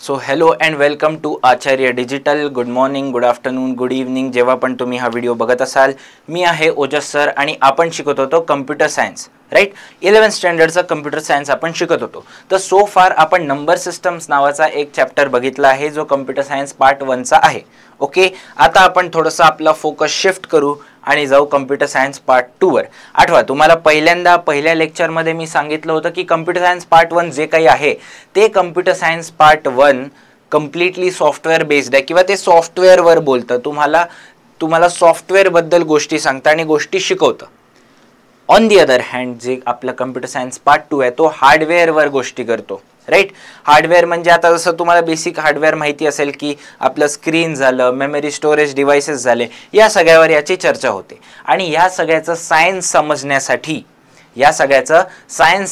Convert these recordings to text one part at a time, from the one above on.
So hello and welcome to Acharya digital. Good morning, good afternoon, good evening, जेव्हा पण तुम्ही हा व्हिडिओ बघत असाल. मी आहे ओजस सर आणि आपण शिकत होतो कम्प्युटर सायन्स, राईट. 11th स्टँडर्डचा कम्प्युटर सायन्स आपण शिकत होतो. तर सो फार आपण नंबर सिस्टम्स नावाचा एक चॅप्टर बघितला आहे जो कम्प्युटर सायन्स पार्ट 1चा आहे. ओके, आता आपण थोडंसं आपला फोकस शिफ्ट करू आणि जाऊ कम्प्युटर सायन्स पार्ट 2वर. आठवा, तुम्हाला पहिल्या लेक्चरमध्ये मी सांगितलं होतं की कम्प्युटर सायन्स पार्ट 1 जे काही आहे ते computer science part 1 completely software based आहे किंवा ते सॉफ्टवेअरवर बोलतं. तुम्हाला सॉफ्टवेअरबद्दल गोष्टी सांगतं आणि गोष्टी शिकवतं. ऑन दी अदर हँड जे आपलं कम्प्युटर सायन्स पार्ट 2 आहे तो हार्डवेअरवर गोष्टी करतो, राईट. हार्डवेअर म्हणजे आता जसं तुम्हाला बेसिक हार्डवेअर माहिती असेल की आपलं स्क्रीन झालं, मेमरी स्टोरेज डिव्हाइसेस झाले, या सगळ्यावर याची चर्चा होते. आणि या सगळ्याचं सायन्स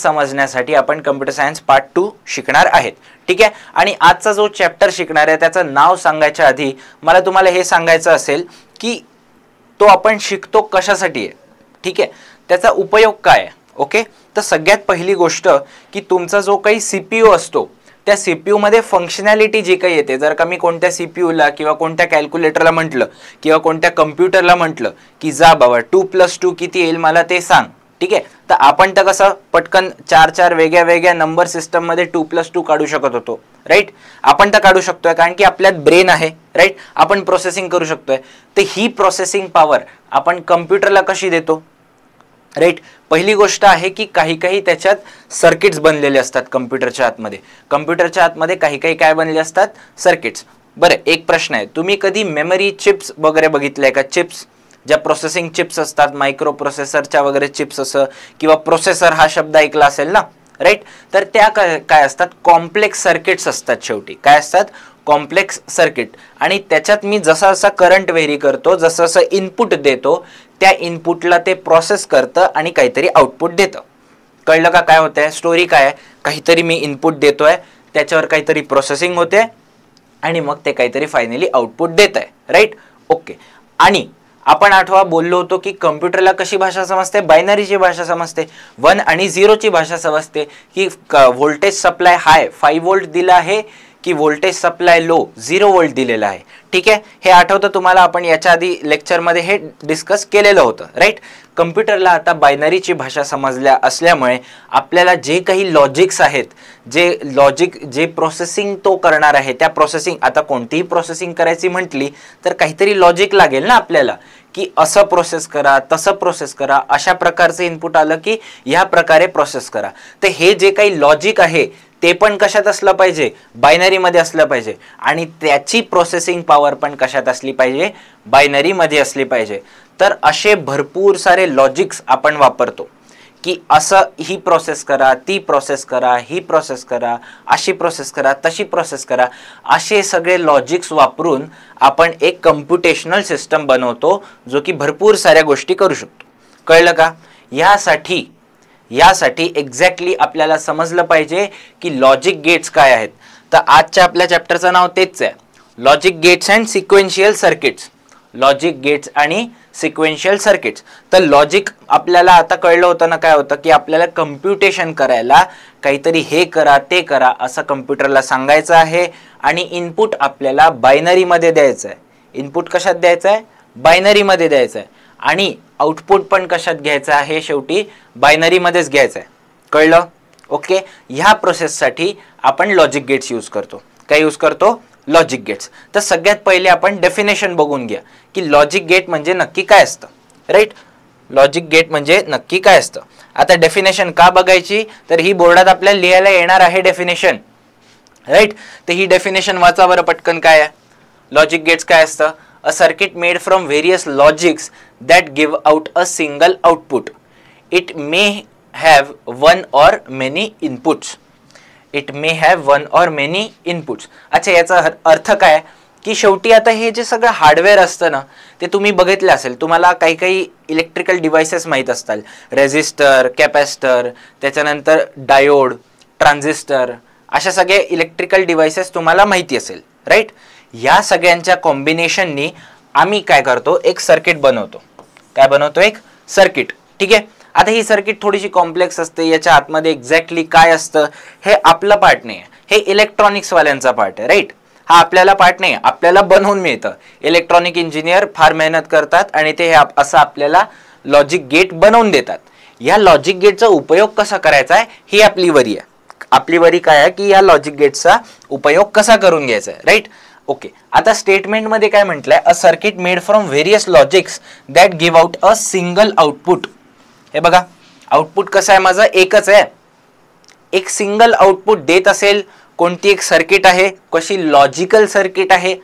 समजण्यासाठी आपण कम्प्युटर सायन्स पार्ट 2 शिकणार आहेत, ठीक आहे. आणि आजचा जो चॅप्टर शिकणार आहे त्याचं नाव सांगायच्या आधी मला तुम्हाला हे सांगायचं असेल की तो आपण शिकतो कशासाठी आहे, ठीक आहे, त्याचा उपयोग काय आहे. ओके, तर सगळ्यात पहिली गोष्ट की तुमचा जो काही CPU असतो त्या CPU मध्ये फंक्शनॅलिटी जी काही येते. जर का मी कोणत्या CPUला किंवा कोणत्या कॅल्क्युलेटरला म्हटलं किंवा कोणत्या कम्प्युटरला म्हटलं की जा बाबा 2+2 किती येईल मला ते सांग, ठीक आहे, तर आपण तर कसं पटकन 4 वेगळ्या नंबर सिस्टममध्ये 2+2 काढू शकत होतो, राईट. आपण तर काढू शकतोय कारण की आपल्यात ब्रेन आहे, राईट. आपण प्रोसेसिंग करू शकतोय. तर ही प्रोसेसिंग पॉवर आपण कम्प्युटरला कशी देतो, राईट. पहिली गोष्ट आहे की काही त्याच्यात सर्किट्स बनलेले असतात कम्प्युटरच्या आतमध्ये काही काय बनले असतात, सर्किट्स. बरं, एक प्रश्न आहे, तुम्ही कधी मेमरी चिप्स वगैरे बघितलंय का? चिप्स ज्या प्रोसेसिंग चिप्स असतात, मायक्रो प्रोसेसरच्या वगैरे चिप्स असं, किंवा प्रोसेसर हा शब्द ऐकला असेल ना, राईट. तर त्या काय असतात, कॉम्प्लेक्स सर्किट्स असतात. शेवटी काय असतात, कॉम्प्लेक्स सर्किट. आणि त्याच्यात मी जसा करंट व्हेरी करतो, जसं इनपुट देतो, त्या इनपुटला ते प्रोसेस करतं आणि काहीतरी आउटपुट देतं. कळलं का काय होतंय? स्टोरी काय आहे, काहीतरी मी इनपुट देतोय, त्याच्यावर काहीतरी प्रोसेसिंग होते आणि मग ते काहीतरी फायनली आउटपुट देत आहे, राईट. ओके, आणि आपण आठवा बोललो होतो की कम्प्युटरला कशी भाषा समजते, बायनरीची भाषा समजते, 1 आणि 0ची भाषा समजते. की व्होल्टेज सप्लाय हाय 5 व्होल्ट दिला आहे की व्होल्टेज सप्लाय लो 0 व्होल्ट दिलेला आहे, ठीक आहे. हे आठवतं तुम्हाला, आपण याच्या आधी लेक्चरमध्ये हे डिस्कस केलेलं होतं, राईट. कम्प्युटरला आता बायनरीची भाषा समजल्या असल्यामुळे आपल्याला जे काही लॉजिक्स आहेत, जे प्रोसेसिंग तो करणार आहे, त्या प्रोसेसिंग, आता कोणतीही प्रोसेसिंग करायची म्हटली तर काहीतरी लॉजिक लागेल ना आपल्याला, की असं प्रोसेस करा, तसं प्रोसेस करा, अशा प्रकारचं इनपुट आलं की ह्या प्रकारे प्रोसेस करा. तर हे जे काही लॉजिक आहे ते पण कशात असलं पाहिजे, बायनरीमध्ये असलं पाहिजे. आणि त्याची प्रोसेसिंग पॉवर पण कशात असली पाहिजे, बायनरीमध्ये असली पाहिजे. तर असे भरपूर सारे लॉजिक्स आपण वापरतो की असं ही प्रोसेस करा, ती प्रोसेस करा, ही प्रोसेस करा, अशी प्रोसेस करा, तशी प्रोसेस करा. असे सगळे लॉजिक्स वापरून आपण एक कम्प्युटेशनल सिस्टम बनवतो जो की भरपूर साऱ्या गोष्टी करू शकतो. कळलं का? यासाठी एक्झॅक्टली आपल्याला समजलं पाहिजे की लॉजिक गेट्स काय आहेत. तर आजच्या आपल्या चॅप्टरचं नाव तेच आहे, logic gates and sequential circuits. Logic gates आणि सिक्वेन्शियल सर्किट्स. तर लॉजिक आपल्याला आता कळलं होतं ना, काय होतं की आपल्याला कम्प्युटेशन करायला काहीतरी हे करा ते करा असं कम्प्युटरला सांगायचं आहे आणि इनपुट आपल्याला बायनरीमध्ये द्यायचं आहे. इनपुट कशात द्यायचं आहे, बायनरीमध्ये द्यायचं आहे. आणि आउटपुट पण कशात घ्यायचं आहे, शेवटी बायनरीमध्येच घ्यायचं आहे. कळलं? ओके, ह्या प्रोसेससाठी आपण लॉजिक गेट्स यूज करतो. काय यूज करतो, लॉजिक गेट्स. तर सगळ्यात पहिले आपण डेफिनेशन बघून घ्या की लॉजिक गेट म्हणजे नक्की काय असतं, राईट. लॉजिक गेट म्हणजे नक्की काय असतं. आता डेफिनेशन का बघायची, तर ही बोर्डात आपल्याला लिहायला येणार आहे डेफिनेशन, राईट. तर ही डेफिनेशन वाचा बरं पटकन. काय आहे लॉजिक गेट्स, काय असतं, a circuit made from various logics that give out a single output. It may have one or many inputs. अच्छा, याचा अर्थ काय की शेवटी आता हे जे सगळं हार्डवेअर असतं ना ते तुम्ही बघितलं असेल. तुम्हाला काही इलेक्ट्रिकल डिव्हाइसेस माहीत असतात, रेझिस्टर, कॅपॅसिटर, त्याच्यानंतर डायोड, ट्रान्झिस्टर, अशा सगळे इलेक्ट्रिकल डिव्हाइसेस तुम्हाला माहिती असेल, राईट. या सगळ्यांच्या कॉम्बिनेशननी आम्ही काय करतो, एक सर्किट बनवतो. काय बनवतो, एक सर्किट, ठीक आहे. आता ही सर्किट थोडीशी कॉम्प्लेक्स असते, याच्या आतमध्ये एक्झॅक्टली काय असतं हे आपलं पार्ट नाही आहे, हे इलेक्ट्रॉनिक्स वाल्यांचा पार्ट आहे, राईट. हा आपल्याला पार्ट नाही, आपल्याला बनवून मिळतं. इलेक्ट्रॉनिक इंजिनियर फार मेहनत करतात आणि ते असं आपल्याला लॉजिक गेट बनवून देतात. या लॉजिक गेटचा उपयोग कसा करायचा आहे ही आपली वरी आहे. आपली वरी काय आहे की या लॉजिक गेटचा उपयोग कसा करून घ्यायचा आहे, राईट. ओके, आता स्टेटमेंट मध्ये काय म्हटलंय, a circuit made from various logics that give out a single output. हे बघा, आउटपुट कसं आहे माझं, एकच आहे. एक सिंगल आउटपुट देत असेल कोणती एक सर्किट आहे, कशी लॉजिकल सर्किट आहे.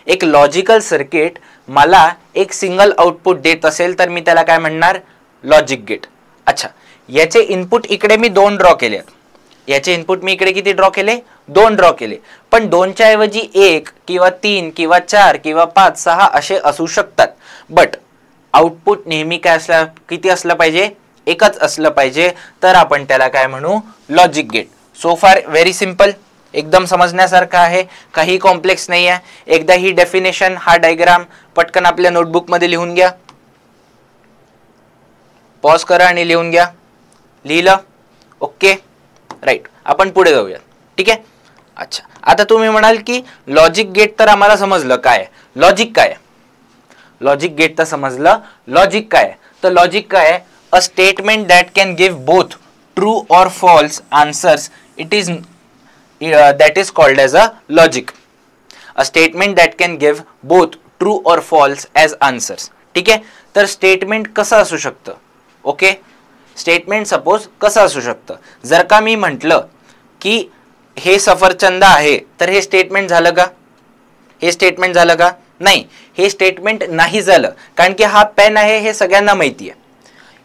एक लॉजिकल सर्किट मला एक सिंगल आउटपुट देत असेल तर मी त्याला काय म्हणणार, लॉजिक गेट. अच्छा, याचे इनपुट इकडे मी 2 ड्रॉ केले. याचे इनपुट मी इकडे किती ड्रॉ केले, 2 ड्रॉ केले. पण 2च्या ऐवजी 1 किंवा 3 किंवा 4 किंवा 5 6 असे असू शकतात. बट आउटपुट नेहमी काय असलं, किती असलं पाहिजे, एकच असलं पाहिजे. तर आपण त्याला काय म्हणू, लॉजिक गेट. सो फार व्हेरी सिंपल, एकदम समजण्यासारखं आहे, काही कॉम्प्लेक्स नाही आहे. एकदा ही डेफिनेशन, हा डायग्राम पटकन आपल्या नोटबुक मध्ये लिहून घ्या. पॉज करा आणि लिहून घ्या. लिहिलं, ओके, राईट. आपण पुढे जाऊया, ठीक आहे. अच्छा, आता तुम्ही म्हणाल की लॉजिक गेट तर आम्हाला समजलं काय, लॉजिक काय. लॉजिक गेट तर समजलं, लॉजिक काय. तर लॉजिक काय, a statement that can give both true or false answers, it is that is called as a logic. A statement that can give both true or false as answers. ठीक आहे. तर statement कसं असू शकतं, okay. Statement suppose कसं असू शकतं, जर का मी म्हटलं की हे सफरचंद आहे तर हे स्टेटमेंट झालं का, हे स्टेटमेंट झालं का, नाही. हे स्टेटमेंट नाही झालं, कारण की हा पेन आहे हे सगळ्यांना माहिती आहे.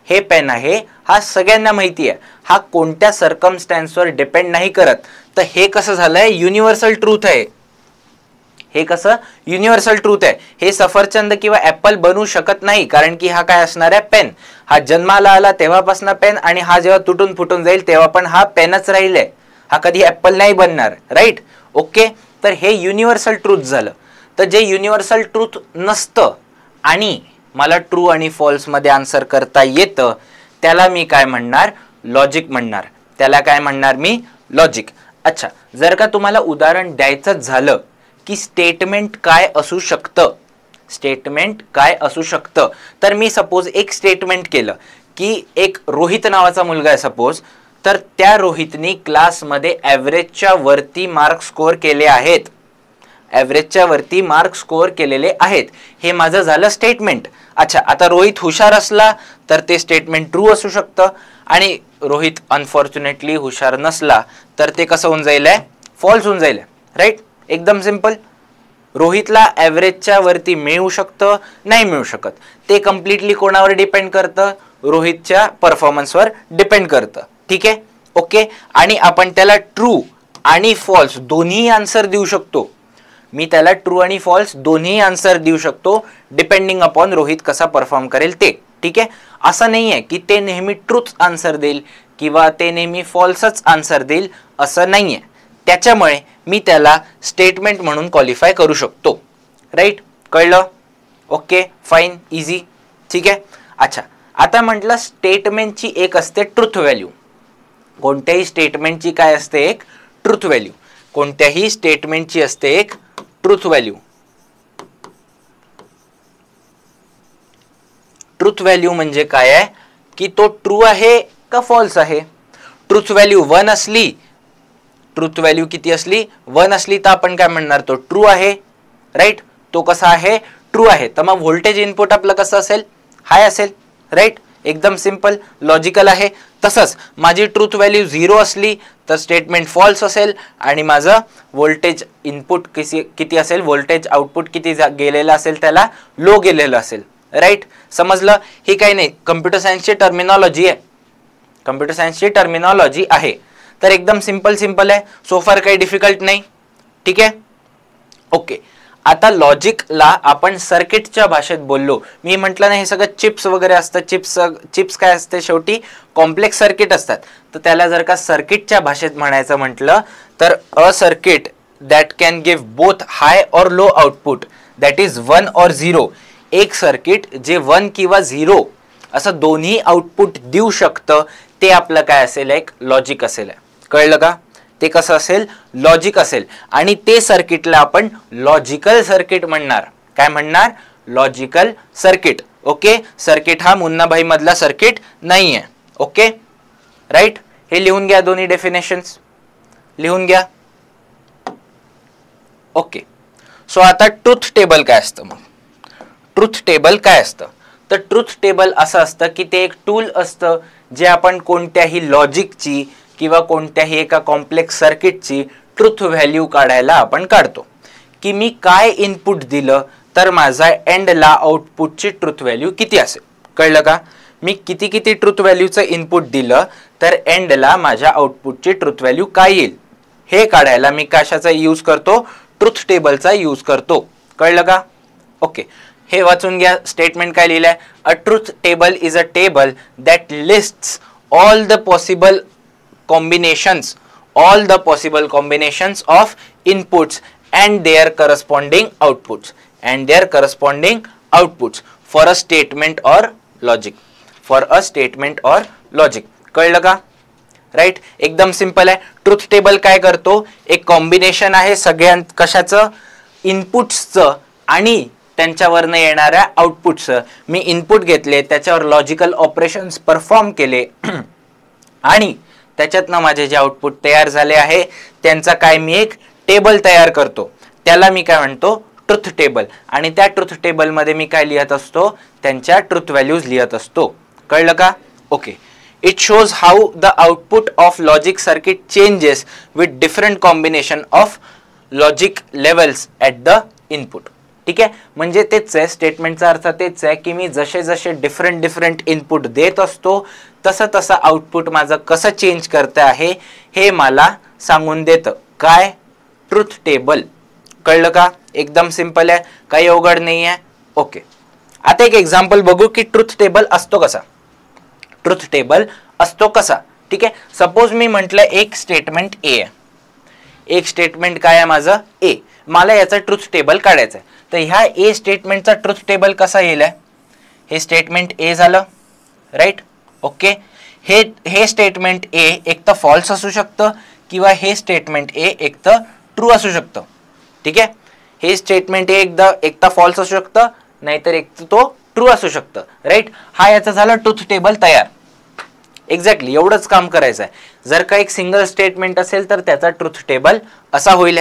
हे पेन आहे हा सगळ्यांना माहिती आहे, हा कोणत्या सर्कमस्टॅन्सवर डिपेंड नाही करत. तर हे कसं झालंय, युनिव्हर्सल ट्रूथ आहे. हे कसं युनिव्हर्सल ट्रूथ आहे. हे सफरचंद किंवा ऍपल बनवू शकत नाही, कारण की हा काय असणार आहे, पेन. हा जन्माला आला तेव्हापासून पेन, आणि हा जेव्हा तुटून फुटून जाईल तेव्हा पण हा पेनच राहील आहे. हा कधी ऍपल नाही बनणार, राईट. ओके, तर हे युनिव्हर्सल ट्रूथ झालं. तर जे युनिव्हर्सल ट्रूथ नसतं आणि मला ट्रू आणि फॉल्स मध्ये आन्सर करता येतं त्याला मी काय म्हणणार, लॉजिक म्हणणार. त्याला काय म्हणणार मी, लॉजिक. अच्छा, जर का तुम्हाला उदाहरण द्यायचं झालं की स्टेटमेंट काय असू शकतं, स्टेटमेंट काय असू शकतं, तर मी सपोज एक स्टेटमेंट केलं की एक रोहित नावाचा मुलगा आहे सपोज, तर त्या रोहितनी क्लासमध्ये ॲव्हरेजच्या वरती मार्क स्कोअर केले आहेत. ॲव्हरेजच्या वरती मार्क स्कोअर केलेले आहेत, हे माझं झालं स्टेटमेंट. अच्छा, आता रोहित हुशार असला तर ते स्टेटमेंट ट्रू असू शकतं, आणि रोहित अनफॉर्च्युनेटली हुशार नसला तर ते कसं होऊन जाईल, फॉल्स होऊन जाईल, राईट. एकदम सिंपल. रोहितला ॲव्हरेजच्या वरती मिळू शकतं, नाही मिळू शकत, ते कम्प्लिटली कोणावर डिपेंड करतं, रोहितच्या परफॉर्मन्सवर डिपेंड करतं. ठीक आहे, ओके. आणि आपण त्याला ट्रू आणि फॉल्स दोन्ही आन्सर देऊ शकतो. मी त्याला ट्रू आणि फॉल्स दोन्ही आन्सर देऊ शकतो, डिपेंडिंग अपॉन रोहित कसा परफॉर्म करेल ते. ठीक आहे, असं नाही आहे की ते नेहमी ट्रूथ आन्सर देईल किंवा ते नेहमी फॉल्सच आन्सर देईल, असं नाही आहे. त्याच्यामुळे मी त्याला स्टेटमेंट म्हणून क्वालिफाय करू शकतो, राईट. कळलं, ओके, फाईन, इझी, ठीक आहे. अच्छा, आता म्हटलं स्टेटमेंटची एक असते ट्रूथ व्हॅल्यू. कोणत्याही स्टेटमेंटची काय असते, एक ट्रूथ व्हॅल्यू. कोणत्याही स्टेटमेंटची असते एक ट्रूथ व्हॅल्यू. ट्रूथ व्हॅल्यू म्हणजे काय आहे की तो ट्रू आहे का फॉल्स आहे. ट्रूथ व्हॅल्यू 1 असली, ट्रूथ व्हॅल्यू किती असली, 1 असली तर आपण काय म्हणणार, तो ट्रू आहे, राईट. तो कसा आहे, ट्रू आहे. तर मग व्होल्टेज इनपुट आपलं कसं असेल, हाय असेल, राईट. एकदम सिंपल, लॉजिकल आहे. तसंच माझी ट्रूथ व्हॅल्यू 0 असली तर स्टेटमेंट फॉल्स असेल, आणि माझं व्होल्टेज इनपुट किती असेल, व्होल्टेज आउटपुट किती गेलेलं असेल त्याला लो गेलेलं असेल, राईट. समजलं. ही काही नाही, कम्प्युटर सायन्सची टर्मिनॉलॉजी आहे, कम्प्युटर सायन्सची टर्मिनॉलॉजी आहे. तर एकदम सिंपल आहे, सो फार काही डिफिकल्ट नाही. ठीक आहे, ओके. आता लॉजिकला आपण सर्किटच्या भाषेत बोललो. मी म्हटलं ना हे सगळं चिप्स वगैरे असतं, चिप्स काय असते, शेवटी कॉम्प्लेक्स सर्किट असतात. तर त्याला जर का सर्किटच्या भाषेत म्हणायचं म्हटलं तर a circuit that can give both high or low output, that is 1 और 0. एक सर्किट जे 1 किंवा 0 असं दोन्ही आउटपुट देऊ शकतं, ते आपलं काय असेल, एक लॉजिक असेल. कळलं का. ते कसं असेल, लॉजिक असेल. आणि ते सर्किटला आपण लॉजिकल सर्किट म्हणणार. काय म्हणणार, लॉजिकल सर्किट. ओके, सर्किट हा मुन्नाभाई मधला सर्किट नाहीये. ओके राईट, हे लिहून घ्या, दोन्ही डेफिनेशन्स लिहून घ्या. ओके, सो आता ट्रुथ टेबल काय असतं. मग ट्रुथ टेबल काय असतं, तर ट्रुथ टेबल असं असतं की ते एक टूल असतं जे आपण कोणत्याही लॉजिकची किंवा कोणत्याही एका कॉम्प्लेक्स सर्किटची ट्रुथ व्हॅल्यू काढायला आपण काढतो. की मी काय इनपुट दिलं तर माझा एंडला आउटपुटची ट्रुथ व्हॅल्यू किती असेल. कळलं का, मी किती किती ट्रुथ व्हॅल्यूचं इनपुट दिलं तर एंडला माझ्या आउटपुटची ट्रुथ व्हॅल्यू काय येईल हे काढायला मी कशाचा यूज करतो, ट्रुथ टेबलचा यूज करतो. कळलं का. ओके, हे वाचून घ्या. स्टेटमेंट काय लिहिलंय, अ truth table is a table that lists all the possible combinations of inputs and their corresponding outputs for a statement or logic. कळलं का. राईट, एकदम सिंपल आहे. ट्रुथ टेबल काय करतो, एक कॉम्बिनेशन आहे सगळ्यां कशाचं, इनपुट्सचं आणि त्यांच्यावरनं येणाऱ्या आउटपुटचं. मी इनपुट घेतले, त्याच्यावर लॉजिकल ऑपरेशन्स परफॉर्म केले आणि त्याच्यातनं माझे जे आउटपुट तयार झाले आहे त्यांचा काय मी एक टेबल तयार करतो. त्याला मी काय म्हणतो, ट्रुथ टेबल. आणि त्या ट्रुथ टेबल मध्ये मी काय लिहित असतो, त्यांच्या ट्रुथ व्हॅल्यूज लिहित असतो. कळलं का. Okay, it shows how the output of logic circuit changes with different combination of logic levels at the input. ठीक आहे, म्हणजे तेच आहे, स्टेटमेंटचा अर्थ तेच आहे की मी जसे जसे डिफरंट इनपुट देत असतो तसं तसं आउटपुट माझं कसं चेंज करतं आहे हे मला सांगून देतं. काय, ट्रुथ टेबल. कळलं का, एकदम सिंपल आहे, काही अवघड नाही आहे. ओके, आता एक एक्झाम्पल बघू की ट्रुथ टेबल असतो कसा. ट्रुथ टेबल असतो कसा. ठीक आहे, सपोज मी म्हटलं एक स्टेटमेंट ए आहे, एक स्टेटमेंट काय आहे माझं ए, मला याचा ट्रुथ टेबल काढायचं आहे. तर ह्या ए स्टेटमेंटचा ट्रुथ टेबल कसा येईल, हे स्टेटमेंट ए झालं. राईट. ओके, हे स्टेटमेंट ए एक तर फॉल्स असू शकतं किंवा हे स्टेटमेंट ए एक तर ट्रू असू शकतं. ठीक आहे, हे स्टेटमेंट ए एक तर फॉल्स असू शकतं नाहीतर एक तर तो ट्रू असू शकतं. राईट, हा याचा झाला ट्रुथ टेबल तयार. एक्झॅक्टली एवढंच काम करायचं आहे. जर का एक सिंगल स्टेटमेंट असेल तर त्याचा ट्रुथ टेबल असा होईल.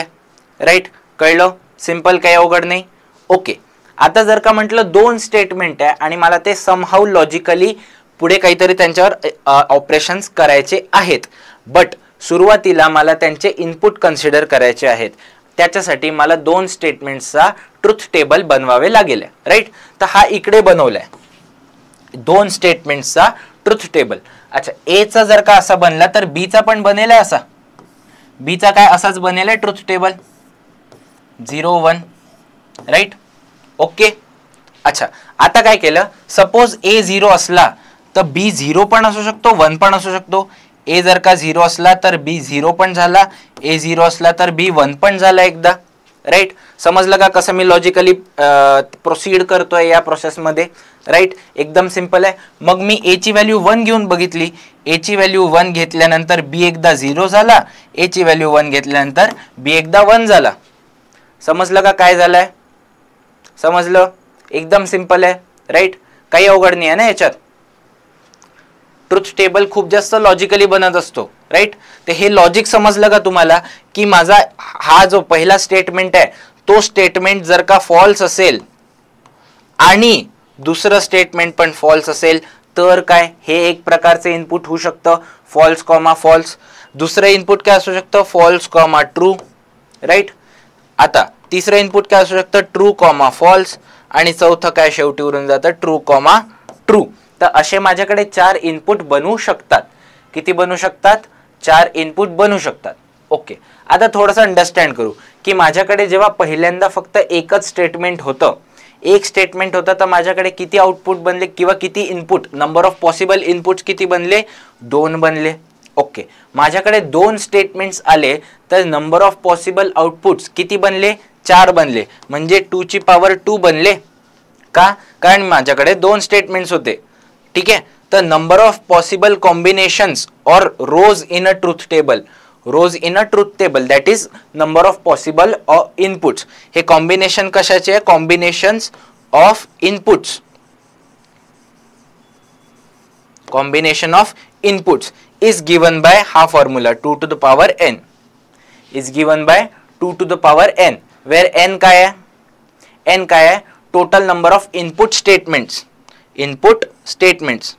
राईट, कळलं, सिंपल, काही अवघड नाही. ओके, आता जर का म्हटलं दोन स्टेटमेंट आहे आणि मला ते समहाऊ लॉजिकली पुढे काहीतरी त्यांच्यावर ऑपरेशन्स करायचे आहेत, बट सुरुवातीला मला त्यांचे इनपुट कन्सिडर करायचे आहेत, त्याच्यासाठी मला दोन स्टेटमेंट्सचा ट्रुथ टेबल बनवावे लागेल. राईट, तर हा इकडे बनवलाय दोन स्टेटमेंट्सचा ट्रुथ टेबल. अच्छा, ए चा जर का असा बनला तर बी चा पण बनेल असा. बी चा काय असाच बनेल ट्रुथ टेबल 0 1. राईट. ओके, अच्छा, आता काय केलं, सपोज ए 0 असला तर बी 0 पण असू शकतो, 1 पण असू शकतो. ए जर का 0 असला तर बी 0 पण झाला, ए 0 असला तर बी 1 पण झाला एकदा. राईट, समजलं का कसं मी लॉजिकली प्रोसीड करतोय या प्रोसेसमध्ये. राईट, एकदम सिंपल आहे. मग मी ए ची व्हॅल्यू 1 घेऊन बघितली, ए ची व्हॅल्यू 1 घेतल्यानंतर बी एकदा 0 झाला, ए ची व्हॅल्यू 1 घेतल्यानंतर बी एकदा 1 झाला. समजलं का काय झालंय, समजलं, एकदम सिंपल आहे. राईट, काही अवघड नाही आहे ना याच्यात. ट्रुथ टेबल खूप जास्त लॉजिकली बनत असतो. राईट, तर हे लॉजिक समजलं का तुम्हाला की माझा हा जो पहिला स्टेटमेंट आहे तो स्टेटमेंट जर का फॉल्स असेल आणि दुसरं स्टेटमेंट पण फॉल्स असेल तर काय, हे एक प्रकारचे इनपुट होऊ शकतं फॉल्स कॉमा फॉल्स. दुसरं इनपुट काय असू शकतं, फॉल्स कॉमा ट्रू. राईट, आता तिसरं इनपुट काय असू शकतं, ट्रू कॉमा फॉल्स. आणि चौथं काय शेवटी उरून जातं, ट्रू कॉमा ट्रू. तर असे माझ्याकडे 4 इनपुट बनवू शकतात. किती बनवू शकतात, 4 इनपुट बनवू शकतात. ओके, आता थोडंसं अंडरस्टँड करू की माझ्याकडे जेव्हा पहिल्यांदा फक्त एकच स्टेटमेंट होतं, एक स्टेटमेंट होतं, तर माझ्याकडे किती आउटपुट बनले किंवा किती input, number of possible inputs किती बनले, 2 बनले. ओके, माझ्याकडे 2 स्टेटमेंट्स आले तर नंबर ऑफ पॉसिबल आउटपुट्स किती बनले, 4 बनले, म्हणजे 2 ची पॉवर 2 बनले. का, कारण माझ्याकडे 2 स्टेटमेंट्स होते. ठीक आहे, तर number of possible combinations or rows in a truth table, rows in a truth table that is number of possible inputs. हे कॉम्बिनेशन कशाचे आहे? Combinations of inputs. Combination of inputs is given by हा formula 2 to the power n is given by 2 to the power n, where n काय आहे? n काय आहे? total number of input statements. input statements.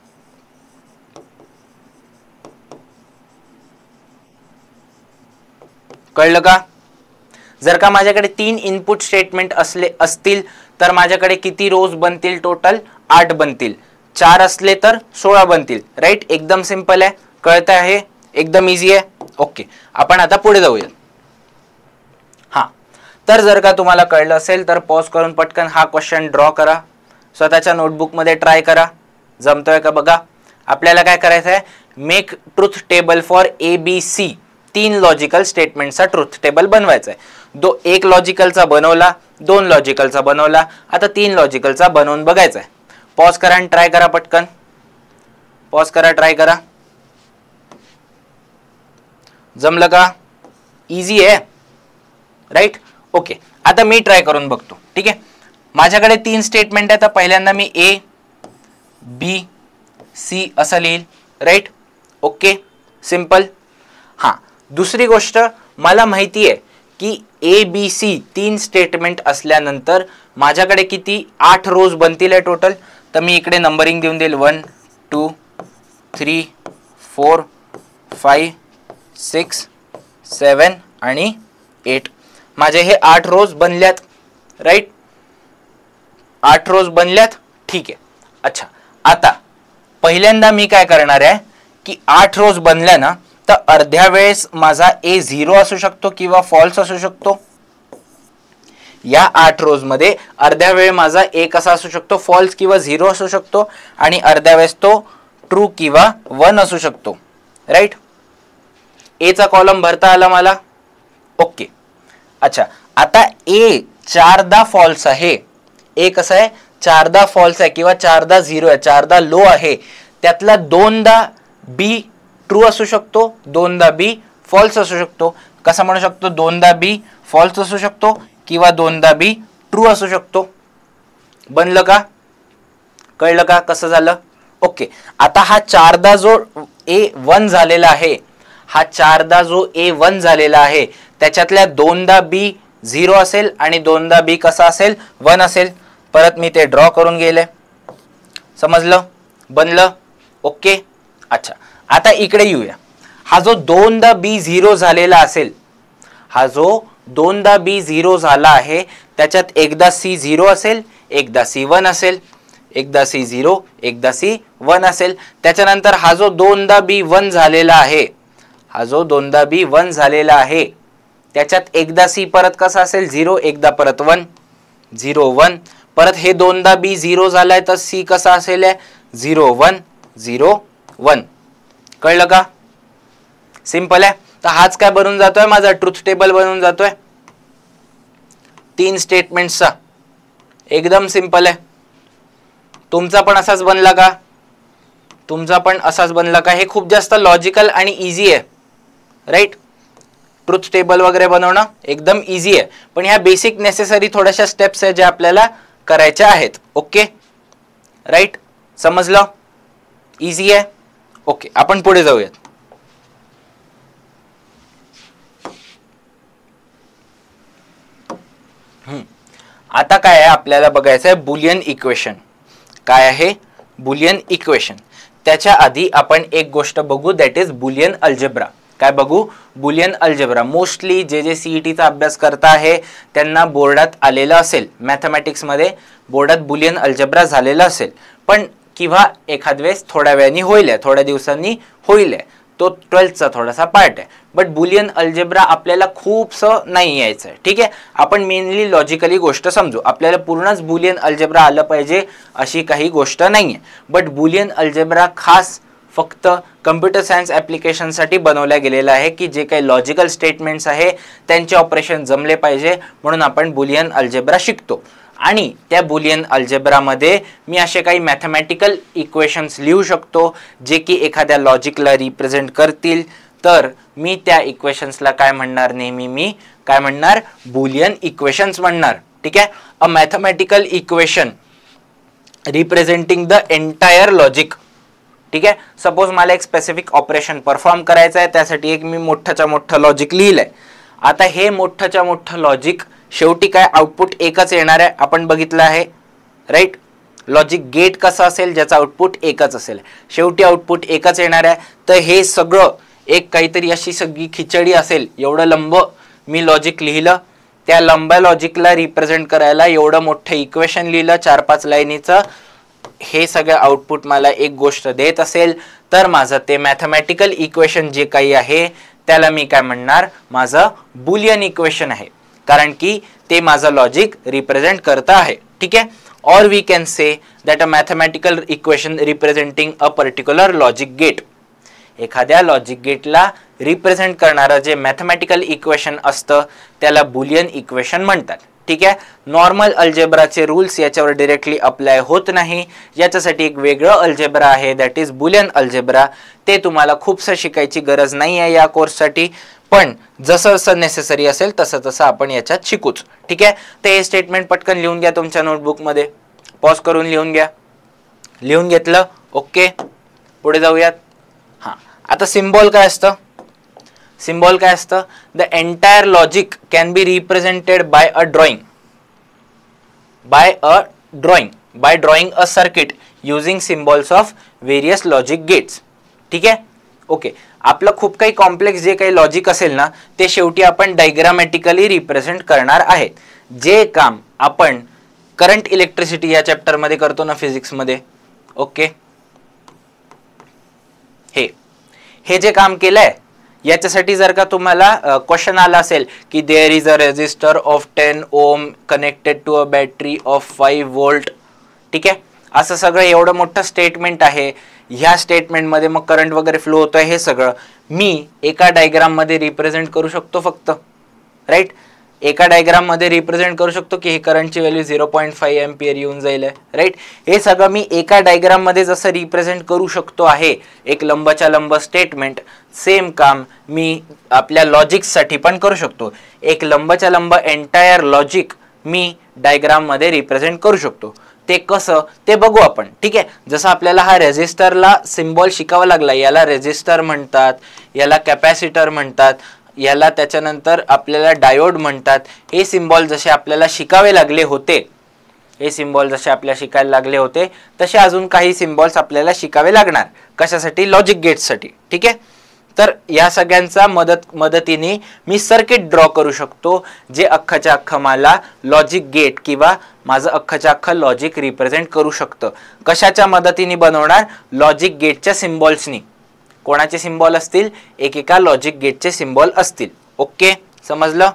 कळलं का? जर का माझ्याकडे 3 इनपुट स्टेटमेंट असतील तर माझ्याकडे किती रोज बनतील? टोटल 8 बनतील. 4 असले तर 16 बनतील. राईट? एकदम सिंपल आहे. कळत आहे? एकदम इझी आहे. ओके, आपण आता पुढे जाऊया. हा, तर जर का तुम्हाला कळलं असेल तर पॉज करून पटकन हा क्वेश्चन ड्रॉ करा, स्वतःच्या नोटबुक मध्ये ट्राय करा. जमतोय का बघा. आपल्याला काय करायचं आहे? Make truth table for ABC. 3 logical स्टेटमेंटचा ट्रूथ टेबल बनवायचा आहे. एक लॉजिकलचा बनवला, 2 लॉजिकलचा बनवला, आता 3 लॉजिकलचा बनवून बघायचा आहे. पॉज करा आणि ट्राय करा पटकन. पॉज करा, ट्राय करा. जमलं का? इझी आहे. राईट? ओके, आता मी ट्राय करून बघतो. ठीक आहे, माझ्याकडे 3 स्टेटमेंट आहेत. पहिल्यांदा मी A B C असं लिहिल. राईट? Okay, simple. हा, दुसरी गोष्ट, मला माहिती आहे की ABC 3 स्टेटमेंट असल्यानंतर माझ्याकडे किती? 8 रोज बनतील आहे टोटल. तर मी इकडे नंबरिंग देऊन देईल 1 2 3 4 5 6 7 आणि 8. माझे हे 8 रोज बनल्यात. राईट? 8 रोज बनल्यात. ठीक आहे. अच्छा, आता पहिल्यांदा मी काय करणार आहे की 8 रोज बनल्या ना, तर अर्ध्या वेळेस माझा A 0 असू शकतो किंवा फॉल्स असू शकतो. या 8 रोज मध्ये अर्ध्या वेळ माझा A कसा असू शकतो? फॉल्स किंवा 0 असू शकतो, आणि अर्ध्या वेळेस तो ट्रू किंवा 1 असू शकतो. राईट? A चा कॉलम भरता आला मला. ओके, अच्छा, आता A 4दा फॉल्स आहे. A कसा आहे? 4दा फॉल्स आहे किंवा 4दा 0 आहे, 4दा लो आहे. त्यातला 2दा B ट्रू असू शकतो, 2दा B फॉल्स असू शकतो. कसा म्हणू शकतो? 2दा B फॉल्स असू शकतो किंवा 2दा B ट्रू असू शकतो. बनलं का? कळलं का कसं झालं? ओके, आता हा 4दा जो A 1 झालेला आहे, हा 4दा जो A 1 झालेला आहे, त्याच्यातल्या 2दा B 0 असेल आणि 2दा B कसा असेल? 1 असेल. परत मी ते ड्रॉ करून गेले. समजलं? बनलं? ओके, अच्छा, आता इकडे येऊया. हा जो 2दा B 0 झालेला असेल, हा जो 2दा B 0 झाला आहे, त्याच्यात एकदा C 0 असेल, एकदा C 1 असेल, एकदा C 0, एकदा C 1 असेल. त्याच्यानंतर हा जो 2दा B 1 झालेला आहे, हा जो 2दा B 1 झालेला आहे, त्याच्यात एकदा C परत कसा असेल? 0, एकदा परत 1, 0 1. परत हे 2दा B 0 झालाय तर C कसा असेल? 0 1 0 1. कळलं का? सिंपल आहे. तर हाच काय बनून जातोय? माझा ट्रूथ टेबल बनून जातोय 3 स्टेटमेंट्सचा. एकदम सिंपल आहे. तुमचा पण असाच बनला का? तुमचा पण असाच बनला का? हे खूप जास्त लॉजिकल आणि इझी आहे. राईट? ट्रूथ टेबल वगैरे बनवणं एकदम इझी आहे, पण ह्या बेसिक नेसेसरी थोड्याशा स्टेप्स आहेत ज्या आपल्याला करायच्या आहेत. Okay, right? समजलं? इझी आहे. ओके, आपण पुढे जाऊयात. आता काय आहे आपल्याला बघायचं आहे? Boolean equation. काय आहे? Boolean equation. त्याच्या आधी आपण एक गोष्ट बघू, दॅट इज बुलियन अल्जेब्रा. काय बघू? Boolean algebra. मोस्टली जे सीईटीचा अभ्यास करता आहे त्यांना बोर्डात आलेलं असेल, मॅथमॅटिक्स मध्ये बोर्डात बुलियन अल्जेब्रा झालेला असेल, पण किंवा एखाद वेळेस थोड्या वेळाने होईल, थोड्या दिवसांनी होईल. तो 12th थोडासा पार्ट आहे. बट बुलियन अल्जेब्रा आपल्याला खूपसं नाही यायचं आहे. ठीक आहे, आपण मेनली लॉजिकली गोष्ट समजू. आपल्याला पूर्णच बुलियन अल्जेब्रा आलं पाहिजे अशी काही गोष्ट नाही आहे. बट बुलियन अल्जेब्रा खास फक्त कम्प्युटर सायन्स ॲप्लिकेशनसाठी बनवल्या गेलेला आहे की जे काही लॉजिकल स्टेटमेंट्स आहे त्यांचे ऑपरेशन जमले पाहिजे, म्हणून आपण बुलियन अल्जेब्रा शिकतो. आणि त्या बुलियन अल्जेब्रामध्ये मी असे काही मॅथमॅटिकल इक्वेशन्स लिहू शकतो जे की एखाद्या लॉजिकला रिप्रेझेंट करतील, तर मी त्या इक्वेशन्सला काय म्हणणार, नेहमी मी काय म्हणणार, बुलियन इक्वेशन्स म्हणणार. ठीक आहे. A mathematical equation representing the entire logic. ठीक आहे. सपोज मला एक स्पेसिफिक ऑपरेशन परफॉर्म करायचं आहे, त्यासाठी एक मी मोठ्याच्या मोठं लॉजिक लिहिलंय. आता हे मोठ्याच्या मोठं लॉजिक शेवटी काय आउटपुट एकच येणार आहे, आपण बघितलं आहे राईट. लॉजिक गेट कसं असेल, ज्याचं आउटपुट एकच असेल, शेवटी आउटपुट एकच येणार आहे. तर हे सगळं एक काहीतरी अशी सगळी खिचडी असेल, एवढं लंब मी लॉजिक लिहिलं, त्या लंब्या लॉजिकला रिप्रेझेंट करायला एवढं मोठं इक्वेशन लिहिलं 4-5 लाईनीचं. हे सगळं आउटपुट मला एक गोष्ट देत असेल, तर माझं ते मॅथमॅटिकल इक्वेशन जे काही आहे त्याला मी काय म्हणणार, माझं बुलियन इक्वेशन आहे, कारण की ते माझं लॉजिक रिप्रेझेंट करत आहे. ठीक आहे. Or we can say that a mathematical equation representing a particular logic gate. एखाद्या लॉजिक गेटला रिप्रेझेंट करणारं जे मॅथमॅटिकल इक्वेशन असतं त्याला बुलियन इक्वेशन म्हणतात. ठीक आहे. नॉर्मल अल्जेब्राचे रूल्स याच्यावर डायरेक्टली अप्लाय होत नाही, याच्यासाठी एक वेगळं अल्जेब्रा आहे, दॅट इज बुलियन अल्जेब्रा. ते तुम्हाला खूपसं शिकायची गरज नाही आहे या कोर्ससाठी, पण जसं जसं नेसेसरी असेल तसं तसं आपण याच्यात शिकूच. ठीक आहे. तर हे स्टेटमेंट पटकन लिहून घ्या तुमच्या नोटबुकमध्ये, पॉज करून लिहून घ्या. लिहून घेतलं, ओके. पुढे जाऊयात. हां, आता सिम्बॉल काय असतं, सिम्बॉल काय असतं, the entire logic can be represented by a drawing, by drawing a circuit using symbols of various logic gates. ठीक आहे. ओके. आपलं खूप काही कॉम्प्लेक्स जे काही लॉजिक असेल ना, ते शेवटी आपण डायग्रामॅटिकली रिप्रेझेंट करणार आहेत. जे काम आपण करंट इलेक्ट्रिसिटी या चॅप्टरमध्ये करतो ना फिजिक्समध्ये, ओके, हे जे काम केलंय याच्यासाठी जर का तुम्हाला क्वेश्चन आला असेल की there is a resistor of 10 ohm connected to a battery of 5 volt. ठीक आहे. असं सगळं एवढं मोठं स्टेटमेंट आहे. ह्या स्टेटमेंटमध्ये मग करंट वगैरे फ्लो होतोय, हे सगळं मी एका डायग्राम मध्ये रिप्रेझेंट करू शकतो फक्त, राईट. एका डायग्राम मध्ये रिप्रेझेंट करू शकतो की हे करंटची व्हॅल्यू 0.5 एम्पियर येऊन जाईल, राईट. हे सगळं मी एका डायग्राम मध्ये जसं रिप्रेझेंट करू शकतो आहे, एक लंबच्या लंब स्टेटमेंट, सेम काम मी आपल्या लॉजिक्ससाठी पण करू शकतो. एक लंबच्या लंब एंटायर लॉजिक मी डायग्राम मध्ये रिप्रेझेंट करू शकतो. ते कसं ते बघू आपण. ठीक आहे. जसं आपल्याला हा रेजिस्टरला सिम्बॉल शिकावा लागला, याला रेजिस्टर म्हणतात, याला कॅपॅसिटर म्हणतात, याला त्याच्यानंतर आपल्याला डायोड म्हणतात. हे सिम्बॉल जसे आपल्याला शिकावे लागले होते, हे सिम्बॉल जसे आपल्याला शिकायला लागले होते, तसे अजून काही सिम्बॉल्स आपल्याला शिकावे लागणार. कशासाठी? लॉजिक गेट्ससाठी. ठीक आहे. तर या सगळ्यांचा मदतीने मी सर्किट ड्रॉ करू शकतो, जे अख्खाच्या अख्खं मला लॉजिक गेट किंवा माझं अख्खाच्या अख्खं लॉजिक रिप्रेझेंट करू शकतं. कशाच्या मदतीने बनवणार? लॉजिक गेटच्या सिम्बॉल्सनी. कोणाचे सिम्बॉल असतील? एकेका लॉजिक गेटचे सिम्बॉल असतील. ओके, समजलं?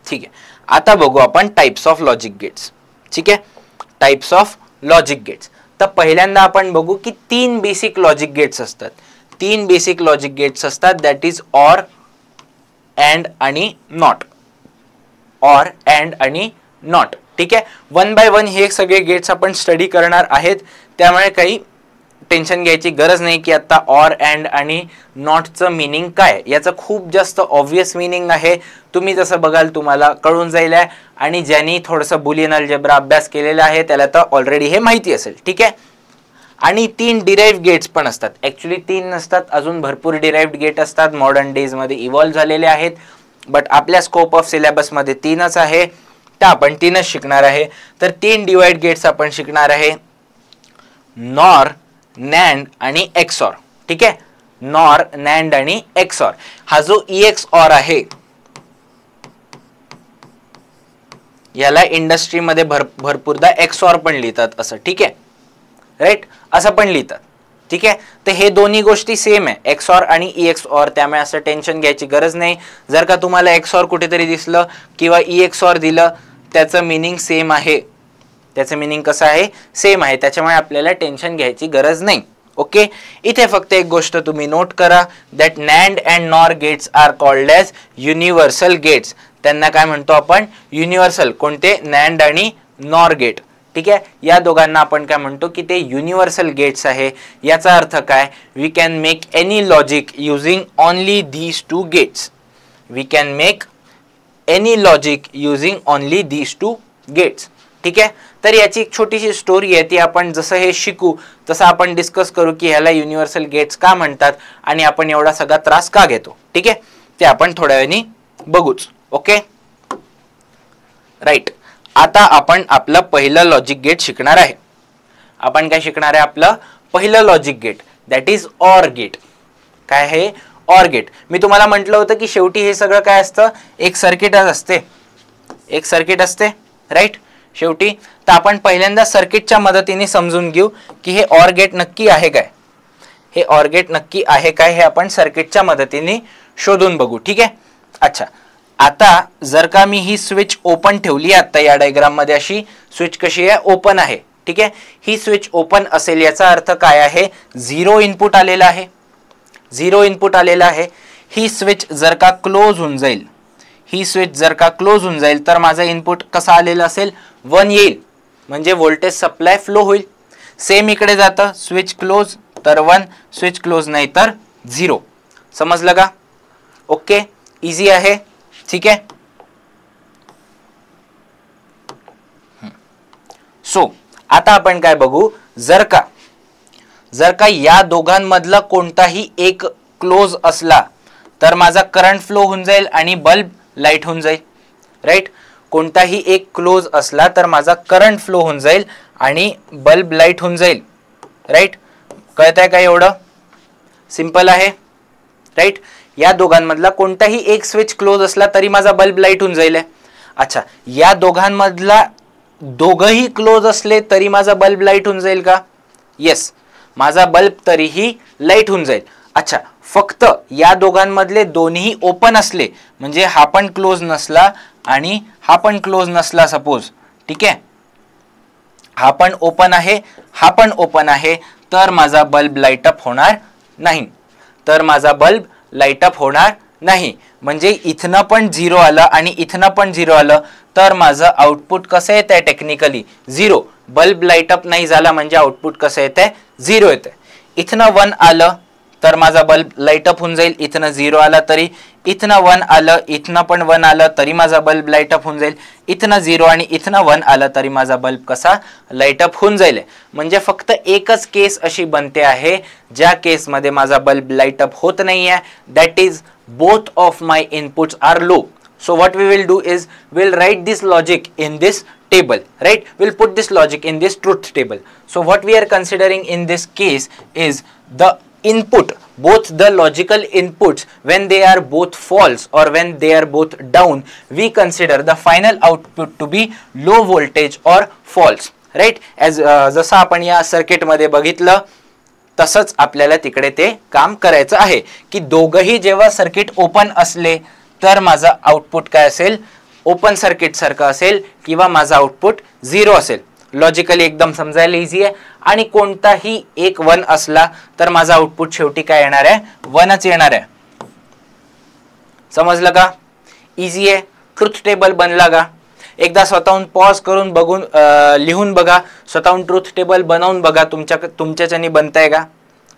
ठीक आहे. आता बघू आपण टाइप्स ऑफ लॉजिक गेट्स. ठीक आहे. Types of logic gates. तर पहिल्यांदा आपण बघू की 3 बेसिक लॉजिक गेट्स असतात. 3 बेसिक लॉजिक गेट्स असतात, दॅट इज ऑर, अँड आणि नॉट. ऑर, अँड आणि नॉट. ठीक आहे. 1 बाय 1 हे सगळे गेट्स आपण स्टडी करणार आहेत, त्यामुळे काही टेन्शन घ्यायची गरज नाही की आता ऑर, अँड आणि नॉटचं मिनिंग काय. याचं खूप जास्त ऑब्वियस मिनिंग आहे. तुम्ही जसं बघाल तुम्हाला कळून जाईल, आणि ज्यांनी थोडंसं बुलियन अल्जेब्रा अभ्यास केलेला आहे त्याला तर ऑलरेडी हे माहिती असेल. ठीक आहे. आणि 3 डिराइव्ड गेट्स पण असतात. ॲक्च्युली 3 नसतात, अजून भरपूर डिराइव्ड गेट असतात, मॉडर्न डेजमध्ये इव्हॉल्व्ह झालेले आहेत, बट आपल्या स्कोप ऑफ सिलेबसमध्ये 3च आहे, तर आपण 3च शिकणार आहे. तर 3 डिवाइड गेट्स आपण शिकणार आहे, नॉर, नॅन्ड आणि एक्सॉर. ठीक आहे. नॉर, नॅन्ड आणि एक्सॉर. हा जो EX-OR आहे याला इंडस्ट्रीमध्ये भरपूरदा एक्सॉर पण लिहितात असं. ठीक आहे, राईट, असं पण लिहितात. ठीक आहे. तर हे दोन्ही गोष्टी सेम आहे, एक्सॉर आणि EX-OR, त्यामुळे असं टेन्शन घ्यायची गरज नाही. जर का तुम्हाला एक्सॉर कुठेतरी दिसलं किंवा EX-OR दिलं, त्याचं मिनिंग सेम आहे. त्याचं मिनिंग कसं आहे? सेम आहे. त्याच्यामुळे आपल्याला टेन्शन घ्यायची गरज नाही. ओके. इथे फक्त एक गोष्ट तुम्ही नोट करा, that NAND and NOR gates are called as universal gates. त्यांना काय म्हणतो आपण? युनिव्हर्सल. कोणते? नॅन्ड आणि नॉर गेट. ठीक आहे, या दोघांना आपण काय म्हणतो की ते युनिव्हर्सल गेट्स आहे. याचा अर्थ काय, we can make any logic using only these two gates. We can make any logic using only these two gates. ठीक आहे, तर याची एक छोटीशी स्टोरी आहे, ती आपण जसं हे शिकू तसं आपण डिस्कस करू की ह्याला युनिव्हर्सल गेट्स का म्हणतात आणि आपण एवढा सगळा त्रास का घेतो. ठीक आहे, ते आपण थोड्या वेळाने बघूच. Okay right. आता आपण आपलं पहिलं लॉजिक गेट शिकणार आहे. आपण काय शिकणार आहे, आपलं पहिलं logic gate, that is OR gate. काय आहे, ऑर गेट. मी तुम्हाला म्हटलं होतं की शेवटी हे सगळं काय असतं, एक सर्किटच असते, एक सर्किट असते राईट शेवटी. तर आपण पहिल्यांदा सर्किटच्या मदतीने समजून घेऊ की हे ऑर गेट नक्की आहे काय, हे ऑर गेट नक्की आहे काय, हे आपण सर्किटच्या मदतीने शोधून बघू. ठीक आहे. अच्छा, आता जर का मी ही स्विच ओपन ठेवली, आता या डायग्राम मध्ये अशी स्विच कशी आहे, ओपन आहे. ठीक आहे, ही स्विच ओपन असेल याचा अर्थ काय आहे, 0 इनपुट आलेला आहे, 0 इनपुट आलेला आहे. ही स्विच जर का क्लोज होऊन जाईल, ही स्विच जर का क्लोज होऊन जाईल तर माझा इनपुट कसा आलेला असेल, 1 येईल, म्हणजे व्होल्टेज सप्लाय फ्लो होईल. सेम इकडे जातं, स्विच क्लोज तर 1, स्विच क्लोज नाही तर 0. समजलं का. ओके, इझी आहे. ठीक आहे. सो आता आपण काय बघू, जर का या दोघांमधला कोणताही एक क्लोज असला तर माझा करंट फ्लो होऊन जाईल आणि बल्ब लाईट होऊन जाईल. राईट, कोणताही एक क्लोज असला तर माझा करंट फ्लो होऊन जाईल आणि बल्ब लाईट होऊन जाईल. राईट, कळतंय का, एवढं सिंपल आहे. राईट, या दोघांमधला कोणताही एक स्विच क्लोज असला तरी माझा बल्ब लाईट होऊन जाईल. अच्छा, या दोघांमधला दोघही क्लोज असले तरी माझा बल्ब लाईट होऊन जाईल का, येस, माझा बल्ब तरीही लाईट होऊन जाईल. अच्छा, फक्त या दोघांमधले दोन्ही ओपन असले, म्हणजे हा पण क्लोज नसला आणि हा पण क्लोज नसला सपोज. ठीक आहे, हा पण ओपन आहे, हा पण ओपन आहे, तर माझा बल्ब लाईट अप होणार नाही, तर माझा बल्ब लाईट अप होणार नाही. म्हणजे इथनं पण 0 आलं आणि इथनं पण 0 आलं तर माझं आउटपुट कसं येत आहे, टेक्निकली 0. बल्ब लाईट अप नाही झाला म्हणजे आउटपुट कसं येत आहे, 0 येत आहे. इथनं 1 आलं तर माझा बल्ब लाईट अप होऊन जाईल, इथनं 0 आला तरी, इथनं 1 आलं, इथनं पण 1 आलं तरी माझा बल्ब लाईट अप होऊन जाईल, इथनं 0 आणि इथनं 1 आलं तरी माझा बल्ब कसा लाईट अप होऊन जाईल. म्हणजे फक्त एकच केस अशी बनते आहे ज्या केसमध्ये माझा बल्ब लाईट अप होत नाही आहे, that is both of my inputs are low. So what we will do is we'll write this logic in this table, right? We'll put this logic in this truth table. So what we are considering in this case is the input, both the logical inputs, when they are both false or when they are both down, we consider the final output to be low voltage or false, right? As जसं आपण या circuit मध्ये बघितलं तसंच आपल्याला तिकडे ते काम करायचं आहे की दोघही जेव्हा सर्किट ओपन असले तर माझा आउटपुट काय असेल, ओपन सर्किट सारखं असेल किंवा माझा आउटपुट 0 असेल. लॉजिकली एकदम समजायला इझी आहे. आणि कोणताही एक 1 असला तर माझा आउटपुट शेवटी काय येणार आहे, 1च येणार आहे. समजलं का, इझी आहे. ट्रुथ टेबल बनला का, एकदा स्वतःहून पॉज करून बघून लिहून बघा, स्वतःहून ट्रुथ टेबल बनवून बघा, तुमच्याच्यानी बनतंय का,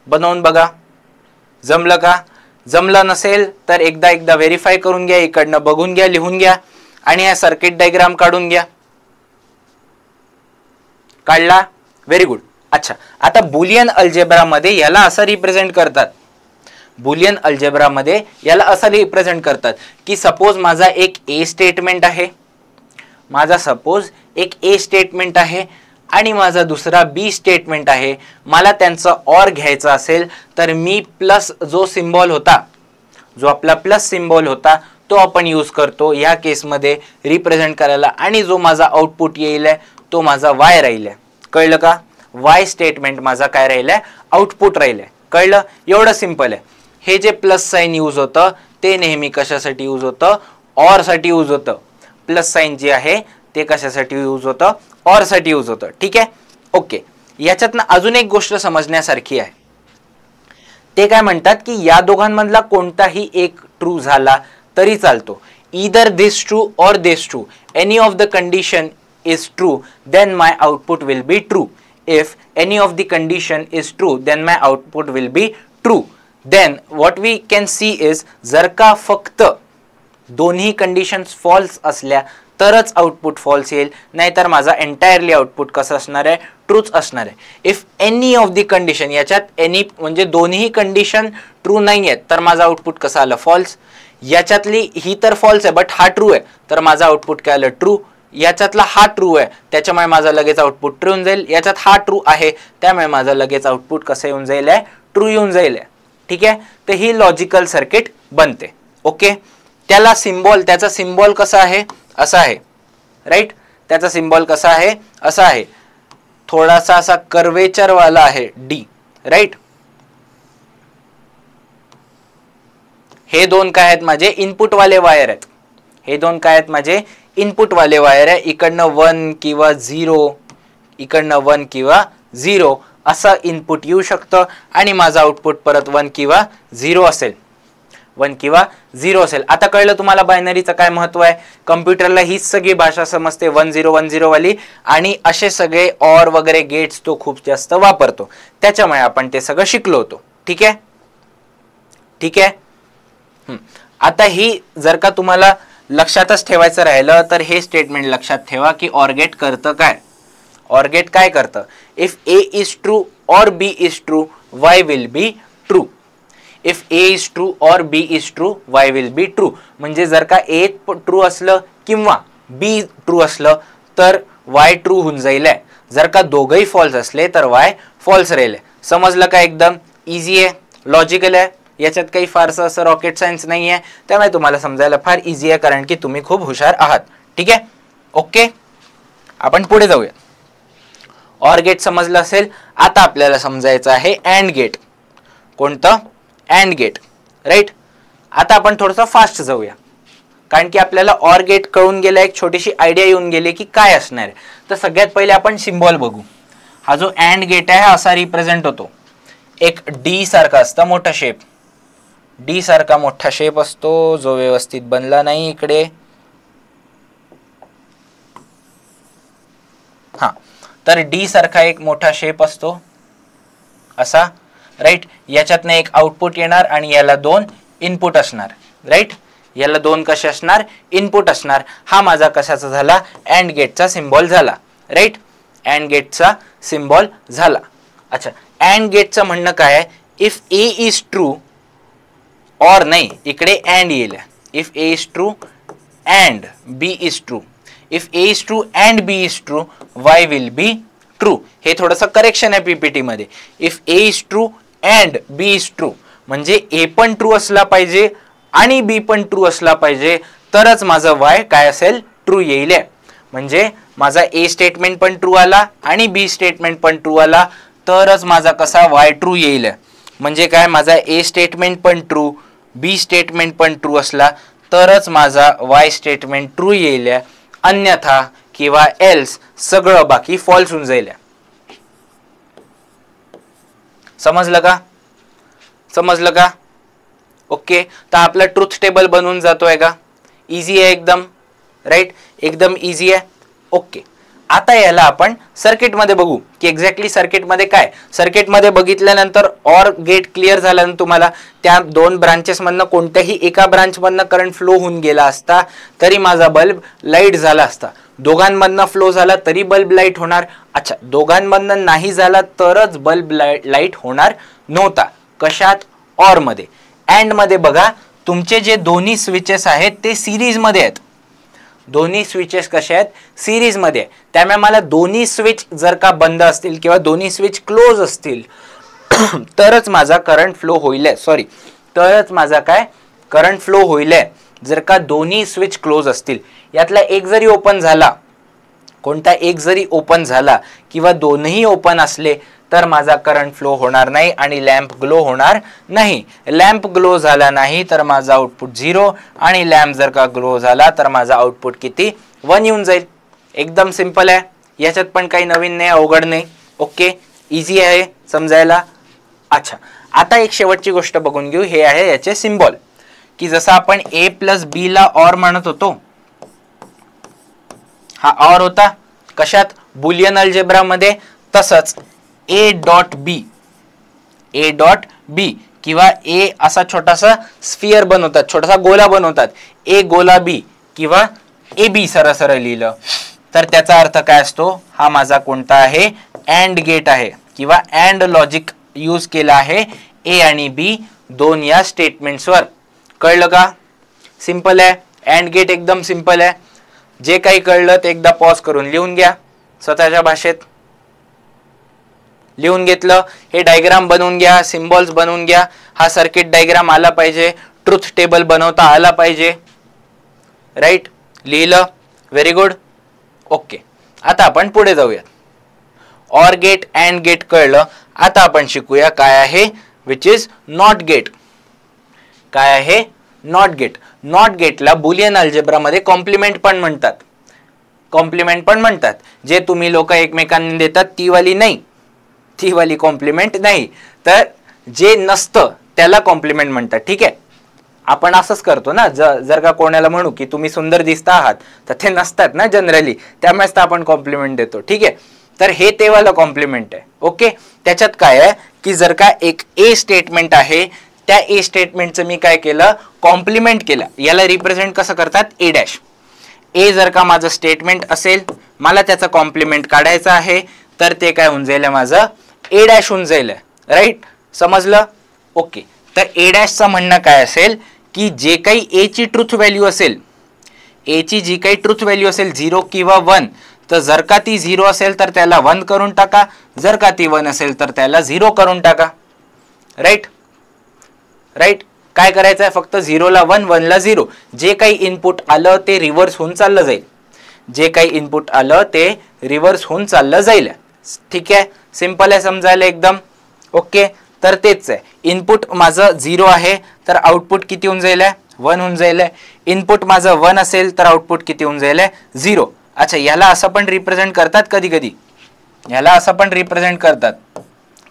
बनवून बघा. जमलं का, जमलं नसेल तर एकदा व्हेरीफाय करून घ्या, इकडनं बघून घ्या, लिहून घ्या आणि हा सर्किट डायग्राम काढून घ्या. काढला, व्हेरी गुड. अच्छा, आता बुलियन अल्जेब्रा मध्ये याला असं रिप्रेझेंट करतात, बुलियन अल्जेब्रा मध्ये याला असं रिप्रेझेंट करतात की सपोज माझा एक ए स्टेटमेंट आहे, माझा सपोज एक ए स्टेटमेंट आहे आणि माझा दुसरा बी स्टेटमेंट आहे. मला त्यांचा ऑर घ्यायचा असेल तर मी प्लस जो सिम्बॉल होता, जो आपला प्लस सिम्बॉल होता तो आपण यूज करतो या केसमध्ये रिप्रेझेंट करायला, आणि जो माझा आउटपुट येईल तो माझा वाय राहील. कळलं का, वाय स्टेटमेंट माझा काय राहील, आउटपुट राहील. कळलं, एवढं सिंपल आहे. हे जे प्लस साइन यूज होतं ते नेहमी कशासाठी यूज होतं, ऑर साठी यूज होतं. प्लस साइन जे आहे ते कशासाठी यूज होतं, ऑर साठी यूज होतं. ठीक आहे, ओके. याच्यातनं अजून एक गोष्ट समजण्यासारखी आहे. ते काय म्हणतात की या दोघांमधला कोणताही एक ट्रू झाला तरी चालतो. Either this true or this true, any of the condition is true, then my output will be true. If any of the condition is true, then my output will be true. Then what we can see is जर का फक्त दोन्ही conditions false असल्या तरच output false येईल, नाहीतर माझा entirely output कसं असणार आहे, ट्रूच असणार आहे. If any of the condition, याच्यात एनी म्हणजे दोन्ही कंडिशन ट्रू नाही आहेत तर माझा आउटपुट कसं आलं, फॉल्स. याच्यातली ही तर फॉल्स आहे बट हा ट्रू आहे तर माझा आउटपुट काय आलं, ट्रू. याच्यातला हा ट्रू आहे त्याच्यामुळे माझा लगेच आउटपुट ट्रू येऊन जाईल. याच्यात हा ट्रू आहे त्यामुळे माझा लगेच आउटपुट कसं येऊन जाईल, ट्रू येऊन जाईल. ठीक आहे, तर ही लॉजिकल सर्किट बनते. ओके, त्याला सिम्बॉल, त्याचा सिम्बॉल कसा आहे, असा आहे. राईट, त्याचा सिम्बॉल कसा आहे, असा आहे, थोडासा असा कर्वेचर वाला आहे, डी. राईट, हे दोन काय आहेत माझे इनपुट वाले वायर आहेत. हे दोन काय आहेत माझे इनपुट वाले वायर आहे. इकडनं 1 किंवा 0, इकडनं 1 किंवा 0 असं इनपुट येऊ शकतं आणि माझा आउटपुट परत 1 किंवा 0 असेल, 1 किंवा 0 असेल. आता कळलं तुम्हाला बायनरीचं काय महत्व आहे. कम्प्युटरला हीच सगळी भाषा समजते 1 0 1 0 वाली, आणि असे सगळे ऑर वगैरे गेट्स तो खूप जास्त वापरतो, त्याच्यामुळे आपण ते सगळं शिकलो होतो. ठीक आहे, ठीक आहे. आता ही जर का तुम्हाला लक्षातच ठेवायचं राहिलं तर हे स्टेटमेंट लक्षात ठेवा की ऑर गेट करतं काय. ऑर गेट काय करतं, if A is true or b is true Y will be true. If A is true or b is true Y will be true. म्हणजे जर का ए ट्रू असलं किंवा बी ट्रू असलं तर वाय ट्रू होऊन जाईल. जर का दोघंही फॉल्स असले तर वाय फॉल्स राहील. समजलं का, एकदम इझी आहे, लॉजिकल आहे, याच्यात काही फारसं असं रॉकेट सायन्स नाही आहे, त्यामुळे तुम्हाला समजायला फार इझी आहे कारण की तुम्ही खूप हुशार आहात. ठीक आहे, ओके, आपण पुढे जाऊया. ऑर गेट समजलं असेल, आता आपल्याला समजायचं आहे अँड गेट. कोणतं, अँड गेट. राईट, आता आपण थोडंसं फास्ट जाऊया कारण की आपल्याला ऑर गेट कळून गेला, एक छोटीशी आयडिया येऊन गेली की काय असणार आहे. तर सगळ्यात पहिले आपण सिम्बॉल बघू. हा जो अँड गेट आहे असा रिप्रेझेंट होतो, एक डी सारखा असतं मोठा शेप, डी सारखा मोठा शेप असतो जो व्यवस्थित बनला नाही इकडे. हा, तर डी सारखा एक मोठा शेप असतो असा. राईट, याच्यातनं एक आउटपुट येणार आणि याला दोन इनपुट असणार. राईट, याला दोन कसे असणार, इनपुट असणार. हा माझा कशाचा झाला, अँड गेटचा सिम्बॉल झाला. राईट, अँड गेटचा सिम्बॉल झाला. अच्छा, अँड गेटचं म्हणणं काय आहे, इफ ए इज ट्रू और नाही, इकडे अँड येईल. If A is true and B is true, if A is true and B is true Y will be true. हे थोडंसं करेक्शन आहे पीपीटी मध्ये. If A is true and B is true म्हणजे A पण true असला पाहिजे आणि बी पण ट्रू असला पाहिजे तरच माझं वाय काय असेल, ट्रू येईल. म्हणजे माझा ए स्टेटमेंट पण ट्रू आला आणि बी स्टेटमेंट पण ट्रू आला तरच माझा कसा वाय ट्रू येईल. म्हणजे काय, माझा ए स्टेटमेंट पण ट्रू, बी स्टेटमेंट पण ट्रू असला तरच माझा वाय स्टेटमेंट ट्रू येईल. अन्यथा किंवा एल्स सगळं बाकी फॉल्स होऊन जाईल. समजलं का, समजलं का. ओके, तर आपला ट्रूथ टेबल बनवून जातोय का, इझी आहे एकदम. राईट, एकदम इझी आहे. ओके, आता याला आपण सर्किटमध्ये बघू की एक्झॅक्टली सर्किटमध्ये काय. सर्किटमध्ये बघितल्यानंतर ऑर गेट क्लिअर झाल्यानंतर तुम्हाला त्या दोन ब्रांचेसमधनं कोणत्याही एका ब्रांचमधनं करंट फ्लो होऊन गेला असता तरी माझा बल्ब लाईट झाला असता. दोघांमधनं फ्लो झाला तरी बल्ब लाईट होणार. अच्छा, दोघांमधनं नाही झाला तरच बल्ब लाईट होणार नव्हता. कशात, ऑर मध्ये. अँड मध्ये बघा, तुमचे जे दोन्ही स्विचेस आहेत ते सिरीज मध्ये आहेत. दोन्ही स्विचेस कसे आहेत, सिरीज मध्ये. त्यामुळे मला दोन्ही स्विच जर का बंद असतील किंवा दोन्ही स्विच क्लोज असतील तरच माझा करंट फ्लो होईल. सॉरी, तरच माझा काय करंट फ्लो होईल. जर का दोन्ही स्विच क्लोज असतील, यातला एक जरी ओपन झाला, कोणता एक जरी ओपन झाला किंवा दोन्ही ओपन असले तर माझा करंट फ्लो होणार नाही आणि लॅम्प ग्लो होणार नाही. लॅम्प ग्लो झाला नाही तर माझा आउटपुट 0 आणि लॅम्प जर का ग्लो झाला तर माझा आउटपुट किती, 1 येऊन जाईल. एकदम सिंपल आहे, याच्यात पण काही नवीन नाही, अवघड नाही. ओके, इझी आहे समजायला. अच्छा, आता एक शेवटची गोष्ट बघून घेऊ. हे आहे याचे सिम्बॉल, की जसं आपण ए प्लस बी ला ऑर म्हणत होतो, हा ऑर होता कशात? बुलियन अल्जेब्रा मध्ये. तसंच ए डॉट बी किंवा ए असा छोटासा स्फिअर बनवतात, छोटासा गोला बनवतात, ए गोला बी किंवा ए बी सरळ लिहिलं तर त्याचा अर्थ काय असतो? हा माझा कोणता आहे? अँड गेट आहे किंवा अँड लॉजिक यूज केला आहे ए आणि बी दोन या स्टेटमेंट्सवर. कळलं का? सिंपल आहे. अँड गेट एकदम सिंपल आहे. जे काही कळलं ते एकदा पॉज करून लिहून घ्या, स्वतःच्या भाषेत लिहून घेतलं. हे डायग्राम बनवून घ्या, सिम्बॉल्स बनवून घ्या. हा सर्किट डायग्राम आला पाहिजे, ट्रुथ टेबल बनवता आला पाहिजे. राईट, लिहिलं. Very good. ओके, आता आपण पुढे जाऊया. ऑर गेट, अँड गेट कळलं. आता आपण शिकूया काय आहे विच इज नॉट गेट. काय आहे? NOT gate. नॉट गेटला बुलियन अल्जेब्रा मध्ये कॉम्प्लिमेंट पण म्हणतात. कॉम्प्लिमेंट पण म्हणतात. जे तुम्ही लोक एकमेकांना देतात ती वाली नाही, ती वाली कॉम्प्लिमेंट नाही, तर जे नसतं त्याला कॉम्प्लिमेंट म्हणतात. ठीक आहे, आपण असंच करतो ना. जर का कोणाला म्हणू की तुम्ही सुंदर दिसता आहात तर ते नसतात ना जनरली, त्यामुळेच तर आपण कॉम्प्लिमेंट देतो. ठीक आहे, तर हे ते वाला कॉम्प्लिमेंट आहे. ओके, त्याच्यात काय आहे की जर का एक ए स्टेटमेंट आहे, त्या ए स्टेटमेंटचं मी काय केलं? कॉम्प्लिमेंट केलं. याला रिप्रेझेंट कसं करतात? A dash. ए जर का माझं स्टेटमेंट असेल, मला त्याचं कॉम्प्लिमेंट काढायचं आहे, तर ते काय होऊन जाईल? माझं ए डॅश होऊन जाईल. राईट, समजलं? ओके, तर ए डॅशचं म्हणणं काय असेल की जे काही ए ची ट्रुथ व्हॅल्यू असेल, ए ची जी काही ट्रुथ व्हॅल्यू असेल 0 किंवा 1, तर जर का ती 0 असेल तर त्याला 1 करून टाका, जर का ती 1 असेल तर त्याला 0 करून टाका. Right, right. काय करायचं आहे? फक्त 0 ला 1, 1 ला 0. जे काही इनपुट आलं ते रिव्हर्स होऊन चाललं जाईल. जे काही इनपुट आलं ते रिव्हर्स होऊन चाललं जाईल. ठीक आहे, सिंपल आहे समजायला एकदम. ओके, तर तेच आहे. इनपुट माझं 0 आहे तर आउटपुट किती होऊन जाईल? 1 होऊन जाईल. इनपुट माझं 1 असेल तर आउटपुट किती होऊन जाईल? 0. अच्छा, याला असं पण रिप्रेझेंट करतात कधी कधी, याला असं पण रिप्रेझेंट करतात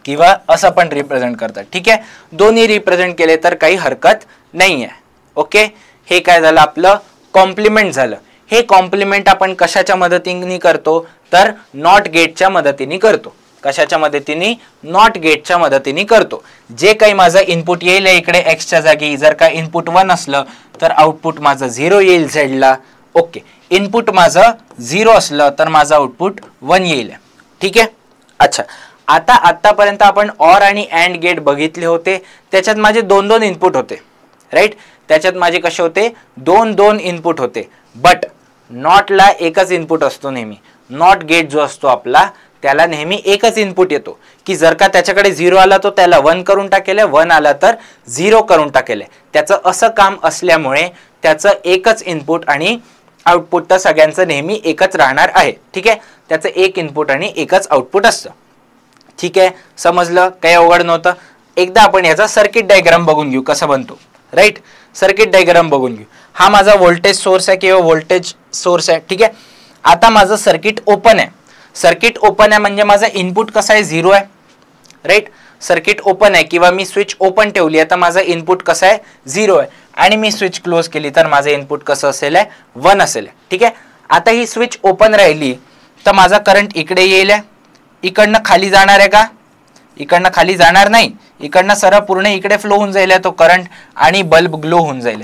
किंवा असं पण रिप्रेझेंट करतात. ठीक आहे, दोन्ही रिप्रेझेंट केले तर काही हरकत नाही आहे. ओके, हे काय झालं? आपलं कॉम्प्लिमेंट झालं. हे कॉम्प्लिमेंट आपण कशाच्या मदतीने करतो? तर नॉट गेटच्या मदतीने करतो. कशाच्या मदतीने? नॉट गेटच्या मदतीने करतो. जे काही माझं इनपुट येईल इकडे एक्सच्या जागी, जर का इनपुट 1 असलं तर आउटपुट माझं 0 येईल झेडला. ओके, इनपुट माझं 0 असलं तर माझं आउटपुट 1 येईल. ठीक आहे. अच्छा, आता आतापर्यंत आपण ऑर आणि अँड गेट बघितले होते. त्याच्यात माझे 2-2 इनपुट होते. राईट, त्याच्यात माझे कसे होते? 2-2 इनपुट होते. बट नॉटला एकच इनपुट असतो नेहमी. नॉट गेट जो असतो आपला त्याला नेहमी एकच इनपुट येतो की जर का त्याच्याकडे 0 आला तो त्याला 1 करून टाकेल, 1 आला तर 0 करून टाकेल. त्याचं असं काम असल्यामुळे त्याचं एकच इनपुट आणि आउटपुट तर सगळ्यांचं नेहमी एकच राहणार आहे. ठीक आहे, त्याचं एक इनपुट आणि एकच आउटपुट असतं. ठीक आहे, समजलं? काही अवघड नव्हतं. एकदा आपण याचा सर्किट डायग्राम बघून घेऊ कसा बनतो. राईट, सर्किट डायग्राम बघून घेऊ. हा माझा व्होल्टेज सोर्स आहे किंवा व्होल्टेज सोर्स आहे. ठीक आहे, आता माझं सर्किट ओपन आहे. सर्किट ओपन आहे म्हणजे माझा इनपुट कसा आहे? 0 आहे. राईट, सर्किट ओपन आहे किंवा मी स्विच ओपन ठेवली आहे तर माझा इनपुट कसा आहे? 0 आहे. आणि मी स्विच क्लोज केली तर माझं इनपुट कसं असेल? 1 असेल. ठीक आहे, आता ही स्विच ओपन राहिली तर माझा करंट इकडे येईल. इकडनं खाली जाणार आहे का? इकडनं खाली जाणार नाही. इकडनं सरळ पूर्ण इकडे फ्लो होऊन जाईल तो करंट आणि बल्ब ग्लो होऊन जाईल.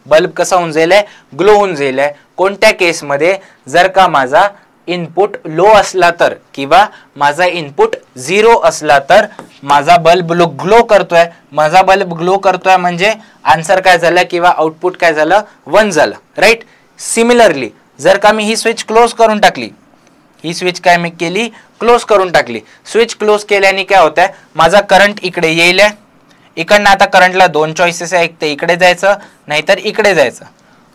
बल्ब कसा होऊन जाईल? ग्लो होऊन जाईल. कोणत्या केसमध्ये? जर का माझा इनपुट लो असला तर किंवा माझा इनपुट 0 असला तर माझा बल्ब ग्लो करतोय. माझा बल्ब ग्लो करतोय म्हणजे आन्सर काय झालं किंवा आउटपुट काय झालं? 1 झालं. राईट, सिमिलरली जर का मी ही स्विच क्लोज करून टाकली, ही स्विच काय मी केली? क्लोज करून टाकली. स्विच क्लोज केल्याने काय होतंय? माझा करंट इकडे येईल. इकडनं आता करंटला 2 चॉईसेस आहे, एक ते इकडे जायचं नाहीतर इकडे जायचं.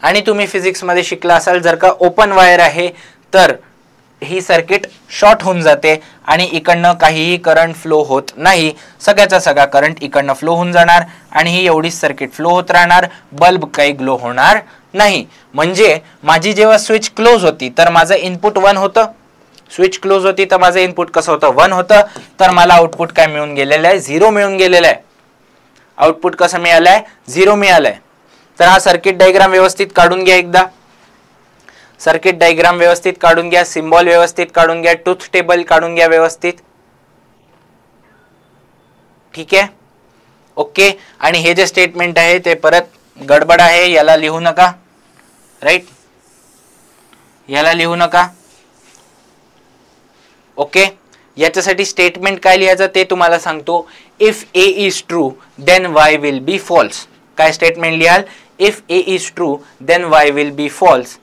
आणि तुम्ही फिजिक्समध्ये शिकला असाल जर का ओपन वायर आहे तर ही सर्किट शॉर्ट होऊन जाते आणि इकडनं काहीही करंट फ्लो होत नाही. सगळ्याचा सगळा करंट इकडनं फ्लो होऊन जाणार आणि ही एवढीच सर्किट फ्लो होत राहणार. बल्ब काही ग्लो होणार नाही. म्हणजे माझी जेव्हा स्विच क्लोज होती तर माझं इनपुट 1 होतं. स्विच क्लोज होती तर माझं इनपुट कसं होतं? 1 होतं. तर मला आउटपुट काय मिळून गेलेलं आहे? 0 मिळून गेलेलं आहे. आउटपुट कसं मिळालंय? 0 मिळालंय. तर हा सर्किट डायग्राम व्यवस्थित काढून घ्या एकदा. सर्किट डायग्राम व्यवस्थित काढून घ्या, सिम्बॉल व्यवस्थित काढून घ्या, ट्रुथ टेबल काढून घ्या व्यवस्थित. ठीक आहे, ओके. आणि हे जे स्टेटमेंट आहे ते परत गडबड आहे, याला लिहू नका. राईट, याला लिहू नका. ओके, याच्यासाठी स्टेटमेंट काय लिहायचं ते तुम्हाला सांगतो. If A is true then Y will be false. काय स्टेटमेंट लिहाल? If A is true then Y will be false.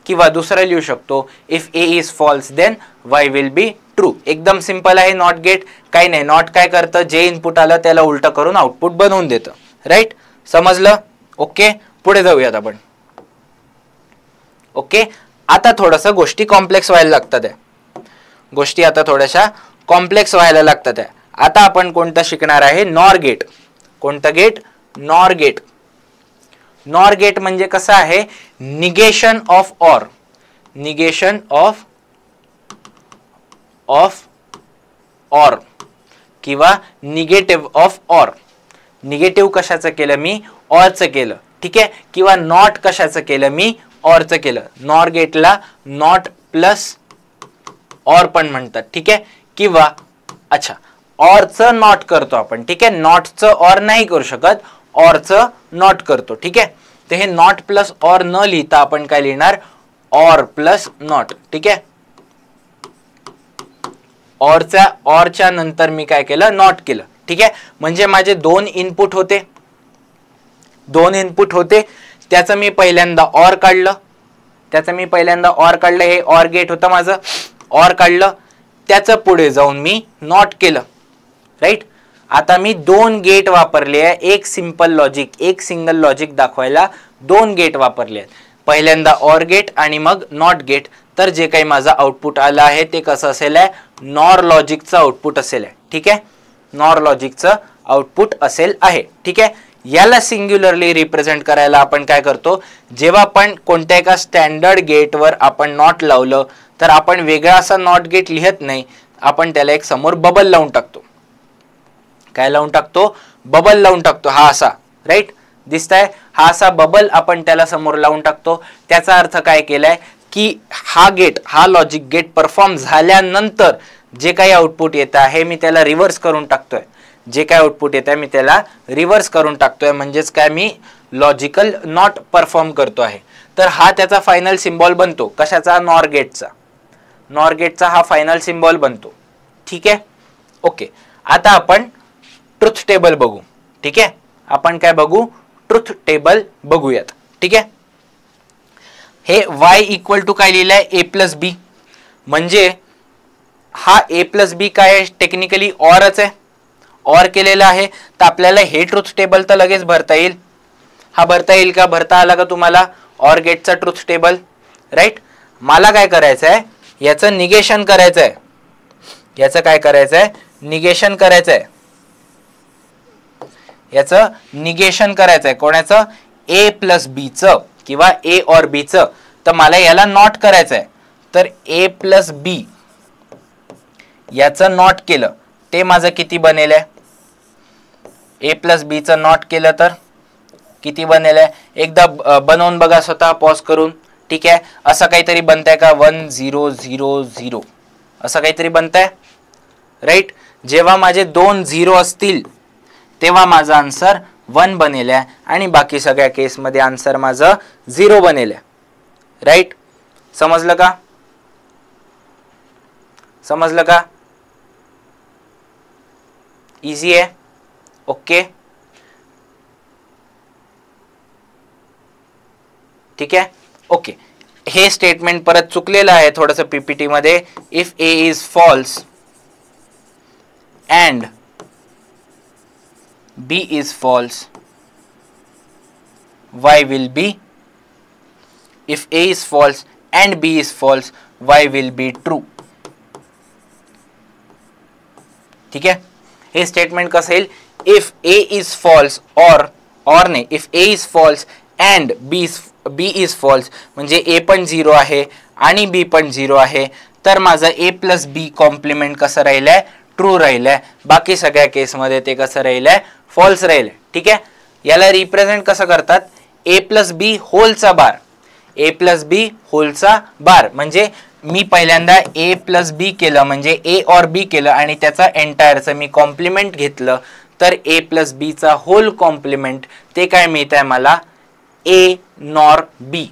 किंवा दुसरं लिहू शकतो, if A is false then Y will be true. एकदम सिंपल आहे. नॉट गेट काही नाही. नॉट काय करतं, जे इनपुट आलं त्याला उलट करून आउटपुट बनवून देतं. राईट, समजलं? ओके, पुढे जाऊयात आपण. ओके, आता थोडंसं गोष्टी कॉम्प्लेक्स व्हायला लागतात आहे. गोष्टी आता थोड्याशा कॉम्प्लेक्स व्हायला लागतात आहे. आता आपण कोणतं शिकणार आहे? NOR gate. कोणतं gate? NOR gate. NOR gate म्हणजे कसं आहे? Negation of OR. Negation of OR किंवा निगेटिव्ह ऑफ ऑर. निगेटिव्ह कशाचं केलं मी? ऑरचं केलं. ठीक आहे, किंवा नॉट कशाचं केलं मी? ऑरचं केलं. नॉर गेटला नॉट प्लस ऑर पण म्हणतात. ठीक आहे, किंवा अच्छा ऑरचं नॉट करतो आपण. ठीक आहे, नॉटचं ऑर नाही करू शकत, ऑरचं नॉट करतो. ठीक आहे, तर हे नॉट प्लस ऑर न लिहिता आपण काय लिहिणार? Or plus not. ठीक आहे, ऑरच्या नंतर मी काय केलं? नॉट केलं. ठीक आहे, म्हणजे माझे दोन इनपुट होते. त्याचं मी पहिल्यांदा ऑर काढलं. हे ऑर गेट होतं माझं. ऑर काढलं, त्याचं पुढे जाऊन मी नॉट केलं. राईट, आता मी दोन गेट वापरले आहे. एक सिंपल लॉजिक, एक सिंगल लॉजिक दाखवायला दोन गेट वापरले आहेत. पहिल्यांदा ऑर गेट आणि मग नॉट गेट. तर जे काही माझं आउटपुट आलं आहे ते कसं असेल आहे? नॉर लॉजिकचं आउटपुट असेल आहे. ठीक आहे, नॉर लॉजिकचं आउटपुट असेल आहे. ठीक आहे, याला सिंग्युलरली रिप्रेझेंट करायला आपण काय करतो? जेव्हा आपण कोणत्या एका स्टँडर्ड गेटवर आपण नॉट लावलं तर आपण वेगळा असा नॉट गेट लिहत नाही. आपण त्याला एक समोर बबल लावून टाकतो. काय लावून टाकतो? बबल लावून टाकतो. हा असा, राईट, दिसताय? हा असा बबल आपण त्याला समोर लावून टाकतो. त्याचा अर्थ काय केलाय की हा गेट, हा लॉजिक गेट परफॉर्म झाल्यानंतर जे काही आउटपुट येत आहे मी त्याला रिव्हर्स करून टाकतोय. म्हणजेच काय? मी लॉजिकल नॉट परफॉर्म करतो आहे. तर हा त्याचा फायनल सिम्बॉल बनतो. कशाचा? नॉर गेटचा. नॉर गेटचा हा फायनल सिम्बॉल बनतो. ठीक आहे, ओके. आता आपण ट्रुथ टेबल बघू. ठीक आहे, आपण काय बघू? ट्रुथ टेबल बघूयात. ठीक आहे, हे y इक्वल टू काय लिहिलंय? a प्लस बी. म्हणजे हा a प्लस बी काय? टेक्निकली ऑरच आहे. ऑर केलेला आहे. तर आपल्याला हे ट्रुथ टेबल तर लगेच भरता येईल. हा भरता येईल का? भरता आला का तुम्हाला ऑर गेटचा ट्रुथ टेबल? राईट, मला काय करायचं आहे? याचं निगेशन करायचं आहे. याचं काय करायचं आहे? निगेशन करायचं आहे. याचं निगेशन करायचं आहे. कोणाचं? a प्लस बीचं किंवा a और बीचं. तर मला याला नॉट करायचं आहे. तर a प्लस बी याचं नॉट केलं ते माझं किती बनेल आहे? a प्लस बीचं नॉट केलं तर किती बनेल आहे? एकदा बनवून बघा स्वतः पॉज करून. ठीक आहे, असं काहीतरी बनतंय का? 1 0 0 0 असं काहीतरी बनतंय. राईट, जेव्हा माझे दोन 0 असतील तेव्हा माझा आन्सर 1 बनेल आहे आणि बाकी सगळ्या केसमध्ये आन्सर माझं 0 बनेल आहे. राईट, समजलं का? समजलं का? इझी आहे. ओके, ठीक आहे, ओके. हे स्टेटमेंट परत चुकलेलं आहे थोडंसं पीपीटी मध्ये. If A is false and B is false, y will be. If A is false and B is false, y will be true. ठीक है, हे स्टेटमेंट कसं येईल? If A is false or नाही, if A is false and B is false म्हणजे A पण 0 आहे आणि B पण 0 आहे, तर माझं A plus B कॉम्प्लिमेंट कसं राहिलंय? ट्रू राहिलंय. बाकी सगळ्या केसमध्ये ते कसं राहिलंय? फॉल्स राहिलंय. ठीक आहे, याला रिप्रेझेंट कसं करतात? a प्लस बी होलचा बार. ए प्लस बी होलचा बार, म्हणजे मी पहिल्यांदा ए प्लस बी केलं म्हणजे ए और बी केलं आणि त्याचा एंटायरचं मी कॉम्प्लिमेंट घेतलं, तर ए प्लस बीचा होल कॉम्प्लिमेंट ते काय मिळत आहे मला, ए नॉर बी.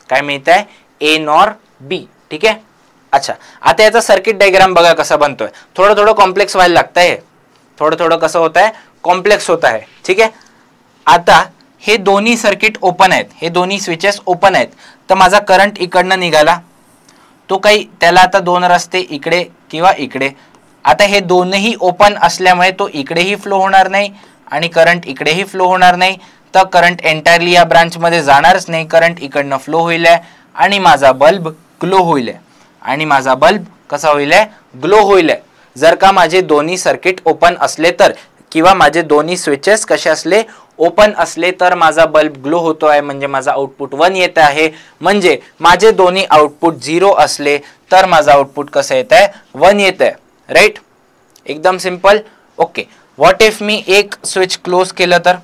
काय मिळत आहे, ए नॉर बी. ठीक आहे. अच्छा, आता याचा सर्किट डायग्राम बघा कसा बनतोय. थोडं थोडं कॉम्प्लेक्स व्हायला लागतंय, थोडं थोडं कसं होत आहे, कॉम्प्लेक्स होत आहे. ठीक आहे. आता हे दोन्ही सर्किट ओपन आहेत, हे दोन्ही स्विचेस ओपन आहेत, तर माझा करंट इकडनं निघाला, तो काही त्याला आता दोन रस्ते इकडे किंवा इकडे. आता हे दोनही ओपन असल्यामुळे तो इकडेही फ्लो होणार नाही आणि करंट इकडेही फ्लो होणार नाही, तर करंट एंटायरली या ब्रांचमध्ये जाणारच नाही. करंट इकडनं फ्लो होईल आणि माझा बल्ब ग्लो होईल आणि माझा बल्ब कसा होईल, ग्लो होईल. जर का माझे दोन्ही सर्किट ओपन असले तर, किंवा माझे दोन्ही स्विचेस कसे असले, ओपन असले, तर माझा बल्ब ग्लो होतो आहे, म्हणजे माझा आउटपुट 1 येत आहे. म्हणजे माझे दोन्ही आउटपुट 0 असले तर माझा आउटपुट कसं येत आहे, 1 येत आहे. राईट, एकदम सिंपल. ओके, व्हॉट इफ मी एक स्विच क्लोज केलं तर,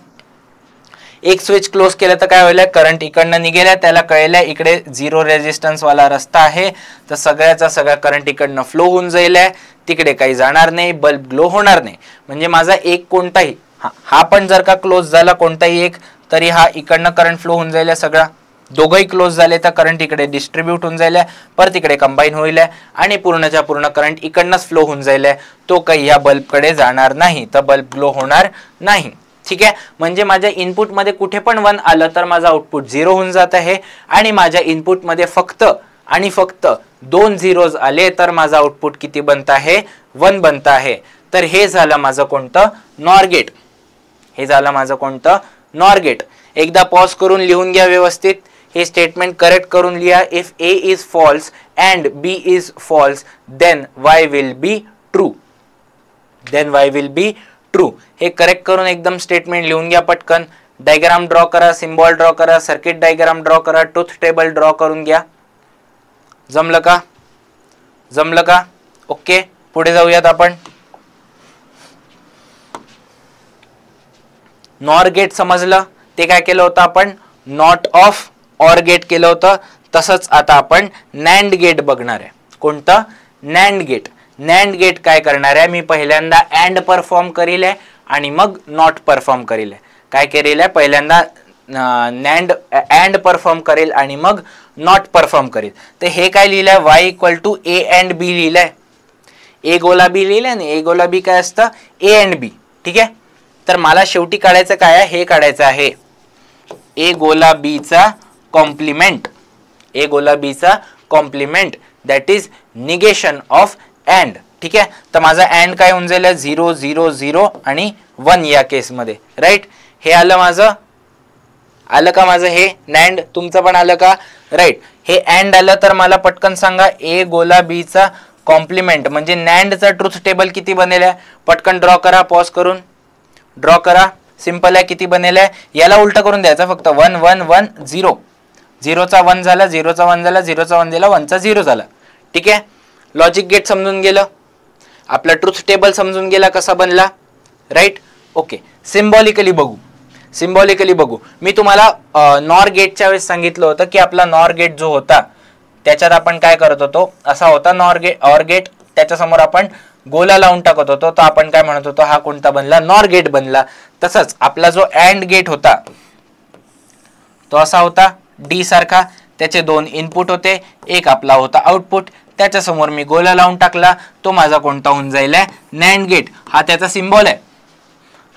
एक स्विच क्लोज केलं तर काय होईल, करंट इकडनं निघेल, त्याला कळलं इकडे 0 रेजिस्टन्स वाला रस्ता आहे, तर सगळ्याचा सगळा करंट इकडनं फ्लो होऊन जाईल, तिकडे काही जाणार नाही, बल्ब ग्लो होणार नाही. म्हणजे माझा एक कोणताही, हा पण जर का क्लोज झाला कोणताही एक, तरी हा इकडनं करंट फ्लो होऊन जाईल सगळा. दोघंही क्लोज झाले तर करंट इकडे डिस्ट्रीब्यूट होऊन जाईल, परत इकडे कंबाईन होईल आणि पूर्णच्या पूर्ण करंट इकडनंच फ्लो होऊन जाईल, तो काही या बल्बकडे जाणार नाही, तर बल्ब ग्लो होणार नाही. ठीक आहे. म्हणजे माझ्या इनपुटमध्ये कुठे पण 1 आलं तर माझा आउटपुट 0 होऊन जात आहे आणि माझ्या इनपुटमध्ये फक्त आणि फक्त 2 झिरोज आले तर माझा आउटपुट किती बनत आहे, 1 बनत आहे. तर हे झालं माझं कोणतं, नॉर गेट. हे झालं माझं कोणतं, नॉर गेट. एकदा पॉज करून लिहून घ्या व्यवस्थित, हे स्टेटमेंट करेक्ट करून लिहा. If A is false and B is false then Y will be true, then Y will be true. हे करेक्ट करून एकदम स्टेटमेंट लिहून घ्या पटकन. डायग्राम ड्रॉ करा, सिम्बॉल ड्रॉ करा, सर्किट डायग्राम ड्रॉ करा, ट्रुथ टेबल ड्रॉ करून घ्या. जमलं का, जमलं का. ओके, पुढे जाऊयात आपण. नॉर गेट समजलं, ते काय केलं होतं आपण, नॉट ऑफ ऑर गेट केलं होतं. तसंच आता आपण नॅन्ड गेट बघणार आहे. कोणतं, नॅन्ड गेट. नॅन्ड गेट काय करणार आहे, मी पहिल्यांदा अँड परफॉर्म करील आणि मग नॉट परफॉर्म करील. काय करील, पहिल्यांदा नॅन्ड अँड परफॉर्म करेल आणि मग नॉट परफॉर्म करेल. तर हे काय लिहिलंय, y equal to a and b लिहिलंय. ए गोला बी लिहिलंय आणि ए गोला बी काय असतं, ए अँड बी. ठीक आहे. तर मला शेवटी काढायचं काय आहे, हे काढायचं आहे ए गोला बीचा कॉम्प्लिमेंट. ए गोला बीचा complement that is negation of AND. ठीक आहे. तर माझा अँड काय होऊन जाईल, 0 0 0 आणि 1 या केसमध्ये. राईट, हे आलं माझं, आलं का माझं हे नॅन्ड, तुमचं पण आलं का. राईट, हे अँड आलं तर मला पटकन सांगा ए गोला बीचा कॉम्प्लिमेंट म्हणजे नॅन्डचा ट्रुथ टेबल किती बनेल आहे, पटकन ड्रॉ करा, पॉज करून ड्रॉ करा. सिंपल आहे, किती बनेल आहे, याला उलट करून द्यायचं फक्त. 1 1 1 0, 0चा 1 झाला, 0चा 1 झाला, 0चा 1 दिला, 1चा 0 झाला. ठीक आहे. लॉजिक गेट समजून गेलं, आपला ट्रुथ टेबल समजून गेला कसा बनला. राईट. ओके, सिम्बॉलिकली बघू, सिम्बॉलिकली बघू. मी तुम्हाला नॉर गेटच्या वेळेस सांगितलं होतं की आपला नॉर गेट जो होता त्याच्यात आपण काय करत होतो, असा होता नॉर गेट. ऑर गेट त्याच्या समोर आपण गोला लावून टाकत होतो, तर आपण काय म्हणत होतो, हा कोणता बनला, नॉर गेट बनला. तसंच आपला जो अँड गेट होता तो असा होता डी सारखा, त्याचे 2 इनपुट होते, एक आपला होता आउटपुट, त्याच्या समोर मी गोला लावून टाकला, तो माझा कोणता होऊन जाईल, नॅन्ड गेट. हा त्याचा सिम्बॉल आहे,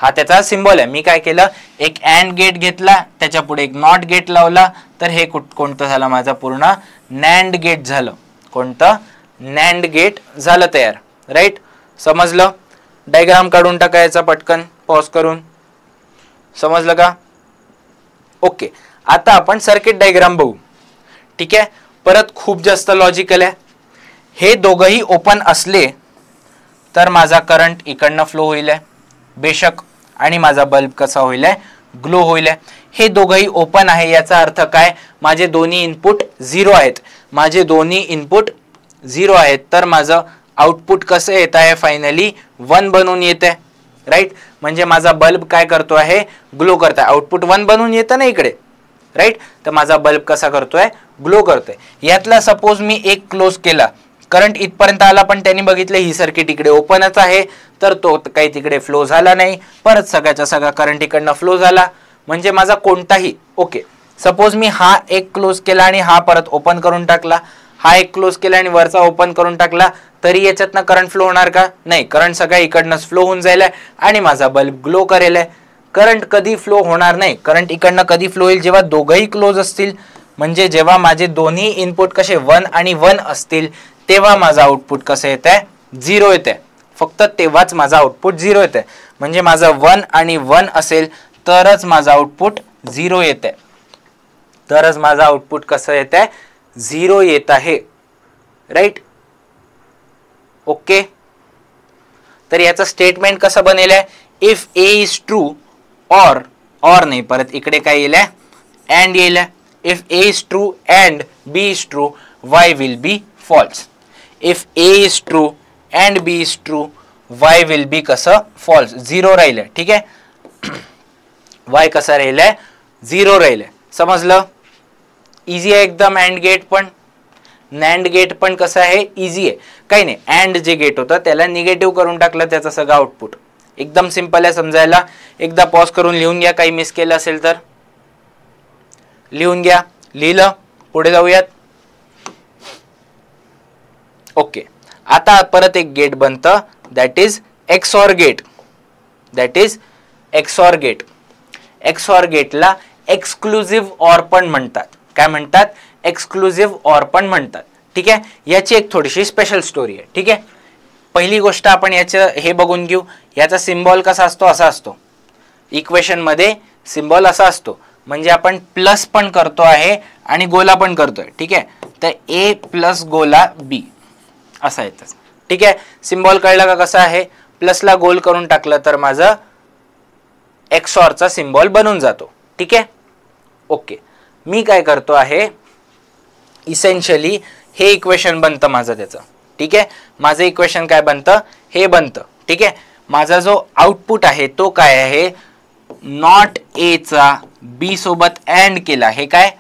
हा त्याचा सिम्बॉल आहे. मी काय केलं, एक अँड गेट घेतला, त्याच्या पुढे एक नॉट गेट लावला, तर हे कोणतं झालं, माझा पूर्ण नॅन्ड गेट झालं. कोणतं, नॅन्ड गेट झालं तयार. राईट, समजलं. डायग्राम काढून टाकायचा पटकन पॉज करून, समजलं का. ओके, आता आपण सर्किट डायग्राम बघू. ठीक आहे. परत खूप जास्त लॉजिकल आहे. हे दोघंही ओपन असले तर माझा करंट इकडनं फ्लो होईल बेशक, आणि माझा बल्ब कसा होईल, ग्लो होईल. हे दोघंही ओपन आहे, याचा अर्थ काय, माझे दोन्ही इनपुट 0 आहेत, माझे दोन्ही इनपुट 0 आहेत, तर माझं आउटपुट कसं येत आहे, फायनली 1 बनून येते. राईट, म्हणजे माझा बल्ब काय करतो आहे, ग्लो करत आहे. आउटपुट 1 बनून येतं ना इकडे. राईट. तर माझा बल्ब कसा करतोय, ग्लो करतोय. यातला सपोज मी एक क्लोज केला, करंट इथपर्यंत आला, पण त्यांनी बघितलं ही सर्किट इकडे ओपनच आहे, तर तो काही तिकडे फ्लो झाला नाही. परत सगळ्याचा सगळा करंट इकडनं फ्लो झाला, म्हणजे माझा कोणताही ओके. सपोज मी हा एक क्लोज केला आणि हा परत ओपन करून टाकला, हा एक क्लोज केला आणि वरचा ओपन करून टाकला, तरी याच्यातनं करंट फ्लो होणार का, नाही. करंट सगळ्या इकडनंच फ्लो होऊन जाईल आणि माझा बल्ब ग्लो करेल. करंट कधी फ्लो होणार नाही, करंट इकडनं कधी फ्लो होईल, जेव्हा दोघंही क्लोज असतील, म्हणजे जेव्हा माझे दोन्ही इनपुट कसे 1 आणि 1 असतील, तेव्हा माझा आउटपुट कसं येत आहे, 0 येत आहे. फक्त तेव्हाच माझा आउटपुट 0 येत आहे. म्हणजे माझं 1 आणि 1 असेल तरच माझा आउटपुट 0 येत आहे, तरच माझा आउटपुट कसं येत आहे, 0 येत आहे. राईट. ओके. तर याचं स्टेटमेंट कसं बनेल आहे, इफ ए इज ट्रू और नाही, परत इकडे काय येईल, अँड येईल. If A is true and B is true, Y will be false. If A is true and B is true, Y will be कसं, फॉल्स, 0 राहिलं. ठीक आहे. वाय कसा राहिलाय, 0 राहिलाय. समजलं. इझी आहे एकदम. अँड गेट पण, नॅन्ड गेट पण कसं आहे, इझी आहे. काही नाही, अँड जे गेट होतं त्याला निगेटिव्ह करून टाकलं, त्याचं सगळं आउटपुट एकदम सिंपल आहे समजायला. एकदा पॉज करून लिहून घ्या, काही मिस केलं असेल तर लिहून घ्या. लिहिलं, पुढे जाऊयात. ओके. आता परत एक गेट बनतं, that is XOR gate. That is XOR gate. XOR गेटला एक्सक्लुझिव्ह ऑर पण म्हणतात. काय म्हणतात, एक्सक्लुझिव्ह ऑर पण म्हणतात. ठीक आहे. याची एक थोडीशी स्पेशल स्टोरी आहे. ठीक आहे. पहिली गोष्ट आपण याचं हे बघून घेऊ. याचा सिम्बॉल कसा असतो, असा असतो. इक्वेशन मध्ये सिम्बॉल असा असतो, म्हणजे आपण प्लस पण करतो आहे आणि गोला पण करतोय. ठीक आहे. तर ए प्लस गोला बी असा येतं. ठीक आहे. सिम्बॉल कळला का कसा आहे. प्लसला गोल करून टाकलं तर माझं एक्सऑरचा सिम्बॉल बनून जातो. ठीक आहे. ओके. मी काय करतो आहे, इसेन्शियली हे इक्वेशन बनतं माझं त्याचं. ठीक आहे. माझं इक्वेशन काय बनतं, हे बनतं. ठीक आहे. माझा जो आउटपुट आहे तो काय आहे, नॉट ए चा बी सोबत अँड केला. हे काय,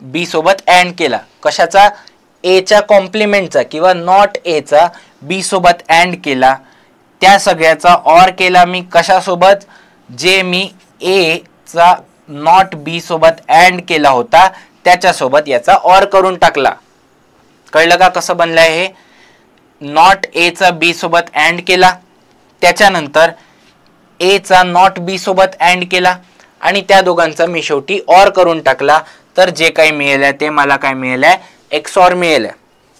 बी सोबत अँड केला. कशाचा, ए च्या कॉम्प्लिमेंटचा, किंवा नॉट ए चा बी सोबत अँड केला. त्या सगळ्याचा ऑर केला मी कशासोबत, जे मी ए चा नॉट बी सोबत अँड केला होता त्याच्यासोबत याचा ऑर करून टाकला. कळलं का कसं बनलंय हे. नॉट ए चा बी सोबत अँड केला, त्याच्यानंतर ए चा नॉट बी सोबत अँड केला आणि त्या दोघांचा मी शेवटी ऑर करून टाकला. तर जे काही मिळालंय ते मला काय मिळालंय, एक्सऑर मिळालंय.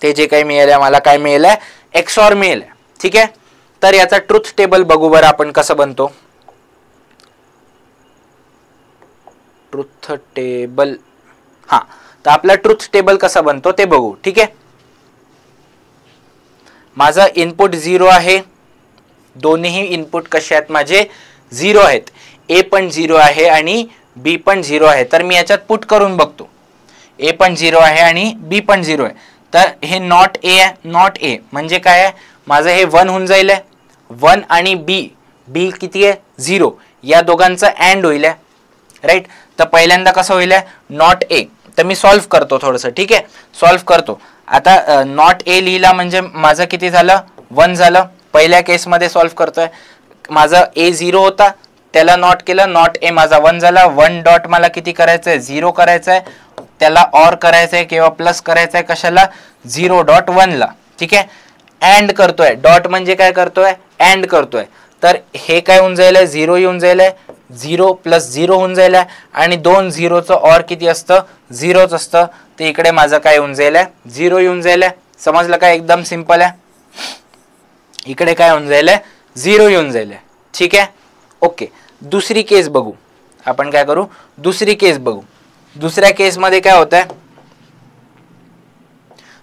ते जे काही मिळालंय मला काय मिळालंय, एक्सऑर मिळालंय. ठीक आहे. तर याचा ट्रुथ टेबल बघू बरं आपण कसं बनतो. ट्रुथ टेबल, हा, तर आपला ट्रुथ टेबल कसा बनतो ते बघू. ठीक आहे. माझा इनपुट 0 आहे, दोन्ही इनपुट कसे आहेत माझे, 0 आहेत. ए पण 0 आहे आणि बी पण 0 आहे. तर मी याच्यात पुट करून बघतो. ए पण 0 आहे आणि बी पण 0 आहे. तर हे नॉट ए आहे. नॉट ए म्हणजे काय आहे, माझं हे 1 होऊन जाईल. 1 आणि बी, बी किती आहे, 0. या दोघांचं अँड होईल. राईट. तर पहिल्यांदा कसं होईल, नॉट ए. तर मी सॉल्व्ह करतो थोडंसं. ठीक आहे. सॉल्व्ह करतो. आता नॉट ए लिहिला म्हणजे माझं किती झालं, 1 झालं. पहिल्या केसमध्ये सॉल्व्ह करतोय. माझं ए 0 होता, त्याला नॉट केलं, नॉट ए माझा 1 झाला. 1 डॉट मला किती करायचंय, 0 करायचंय. त्याला ऑर करायचंय किंवा प्लस करायचंय कशाला, 0.1 ला. ठीक आहे. अँड करतोय. डॉट म्हणजे काय करतोय, अँड करतोय. तर हे काय होऊन जाईल, 0 येऊन जाईल. 0 + 0 होऊन जाईल आणि 2 झिरोचं ऑर किती असतं, 0च असतं. ते इकडे माझं काय होऊन जाईल, 0 येऊन जाईल. समजलं का, एकदम सिंपल आहे. इकडे काय होऊन जाईल, 0 येऊन जाईल. ठीक आहे. ओके. दुसरी केस बघू आपण. काय करू, दुसरी केस बघू. दुसऱ्या केसमध्ये काय होत आहे,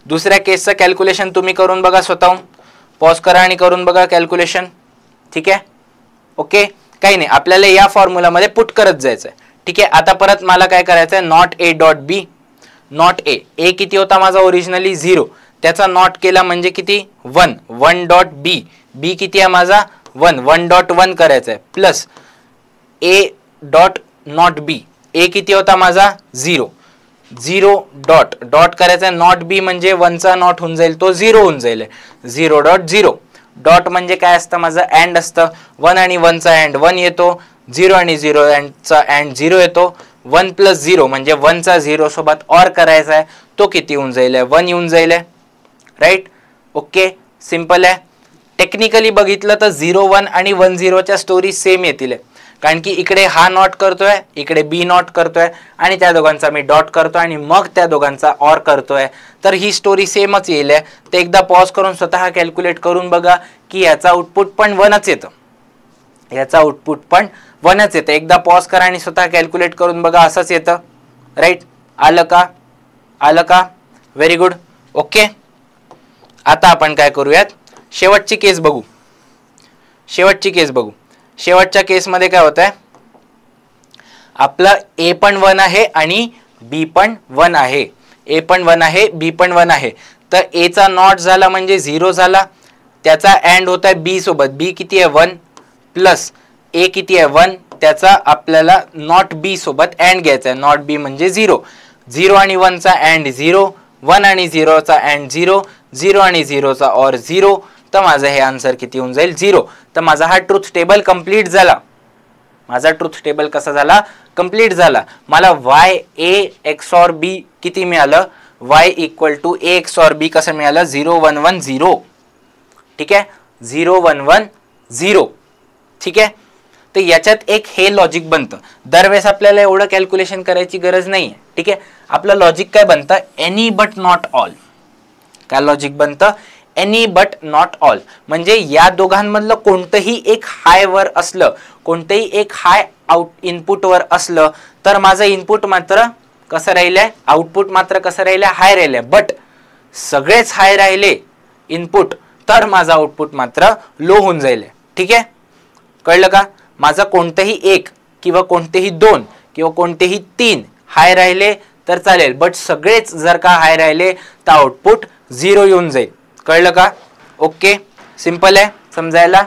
दुसऱ्या केसचं कॅल्क्युलेशन तुम्ही करून बघा स्वतःहून. पॉज करा आणि करून बघा कॅल्क्युलेशन. ठीक आहे. ओके. काही नाही, आपल्याला या फॉर्म्युलामध्ये पुट करत जायचं आहे. ठीक आहे. आता परत मला काय करायचं आहे, not a dot b. Not a, a किती होता माझा ओरिजिनली 0, त्याचा नॉट केला म्हणजे किती 1. 1 डॉट बी, बी किती आहे माझा 1. 1.1 करायचं आहे plus A dot not b. A किती होता माझा 0, 0 डॉट डॉट करायचा, नॉट बी म्हणजे 1चा नॉट होऊन जाईल, तो 0 होऊन जाईल, 0 डॉट 0. डॉट म्हणजे काय असतं माझं अँड असतं, 1 आणि 1चा अँड 1 येतो, 0 आणि 0चा अँड 0 येतो, 1 प्लस 0 म्हणजे 1चा 0 सोबत ऑर करायचा आहे, तो किती होऊन जाईल 1 येऊन जाईल, राईट. ओके, सिंपल आहे. टेक्निकली बघितलं तर 0 1 आणि 1 0च्या स्टोरी सेम येतील, कारण की इकडे हा नॉट करतोय, इकडे बी नॉट करतोय आणि त्या दोघांचा मी डॉट करतोय आणि मग त्या दोघांचा ऑर करतोय, तर ही स्टोरी सेमच येईल. ते एकदा पॉज करून स्वतः कॅल्क्युलेट करून बघा की याचा आउटपुट पण 1च येतं, याचा आउटपुट पण 1च येतं. एकदा पॉज करा आणि स्वतः कॅल्क्युलेट करून बघा, असंच येतं, राईट. आलं का, आलं का, व्हेरी गुड. ओके, आता आपण काय करूयात, शेवटची केस बघू, शेवटची केस बघू. शेवटच्या केसमध्ये काय होत आहे, आपला ए पण 1 आहे आणि बी पण 1 आहे, ए पण 1 आहे, बी पण 1 आहे. तर ए चा नॉट झाला म्हणजे 0 झाला, त्याचा अँड होत आहे बी सोबत, बी किती आहे 1 प्लस ए किती आहे 1, त्याचा आपल्याला नॉट बी सोबत अँड घ्यायचा आहे, नॉट बी म्हणजे 0, 0 आणि 1चा अँड 0, 1 आणि 0चा अँड 0, 0 आणि 0चा ऑर 0, तर माझं हे आन्सर किती होऊन जाईल 0. तर माझा हा ट्रुथ टेबल कंप्लीट झाला, माझा ट्रुथ टेबल कसा झाला, कंप्लीट झाला. मला y a XOR b किती मिळालं, y equal to a XOR b कसं मिळालं, 0 1 1 0, ठीक आहे, 0 1 1 0, ठीक आहे. तर याच्यात एक हे लॉजिक बनतं, दरवेळेस आपल्याला एवढं कॅल्क्युलेशन करायची गरज नाही, ठीक आहे. आपलं लॉजिक काय बनतं, एनी बट नॉट ऑल. काय लॉजिक बनतं, एनी बट नॉट ऑल, म्हणजे या दोघांमधलं कोणतंही एक हाय वर असलं, कोणतंही एक हाय आउट इनपुट वर असलं तर माझं इनपुट मात्र कसं राहिलंय, आउटपुट मात्र कसं राहिलंय, हाय राहिलंय. बट सगळेच हाय राहिले इनपुट तर माझा आउटपुट मात्र लो होऊन जाईल, ठीक आहे. कळलं का, माझं कोणतंही एक किंवा कोणतेही 2 किंवा कोणतेही 3 हाय राहिले तर चालेल, बट सगळेच जर का हाय राहिले तर आउटपुट 0 येऊन जाईल. कळलं का, ओके, सिंपल आहे समजायला,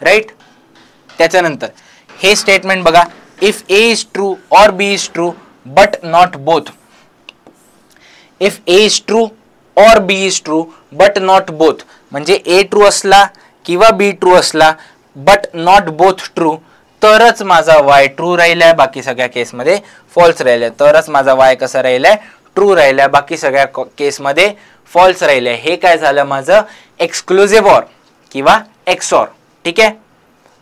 राईट. त्याच्यानंतर हे स्टेटमेंट बघा, if A is true or b is true but not both, if A is true or b is true but not both, म्हणजे ए ट्रू असला किंवा बी ट्रू असला बट नॉट बोथ ट्रू, तरच माझा Y true राहिलाय, बाकी सगळ्या केसमध्ये फॉल्स राहिलाय, तरच माझा वाय कसा राहिलाय, ट्रू राहिलाय, बाकी सगळ्या केसमध्ये फॉल्स राहिलंय. हे काय झालं माझं एक्सक्लुझिव्ह ऑर किंवा एक्सऑर, ठीक आहे.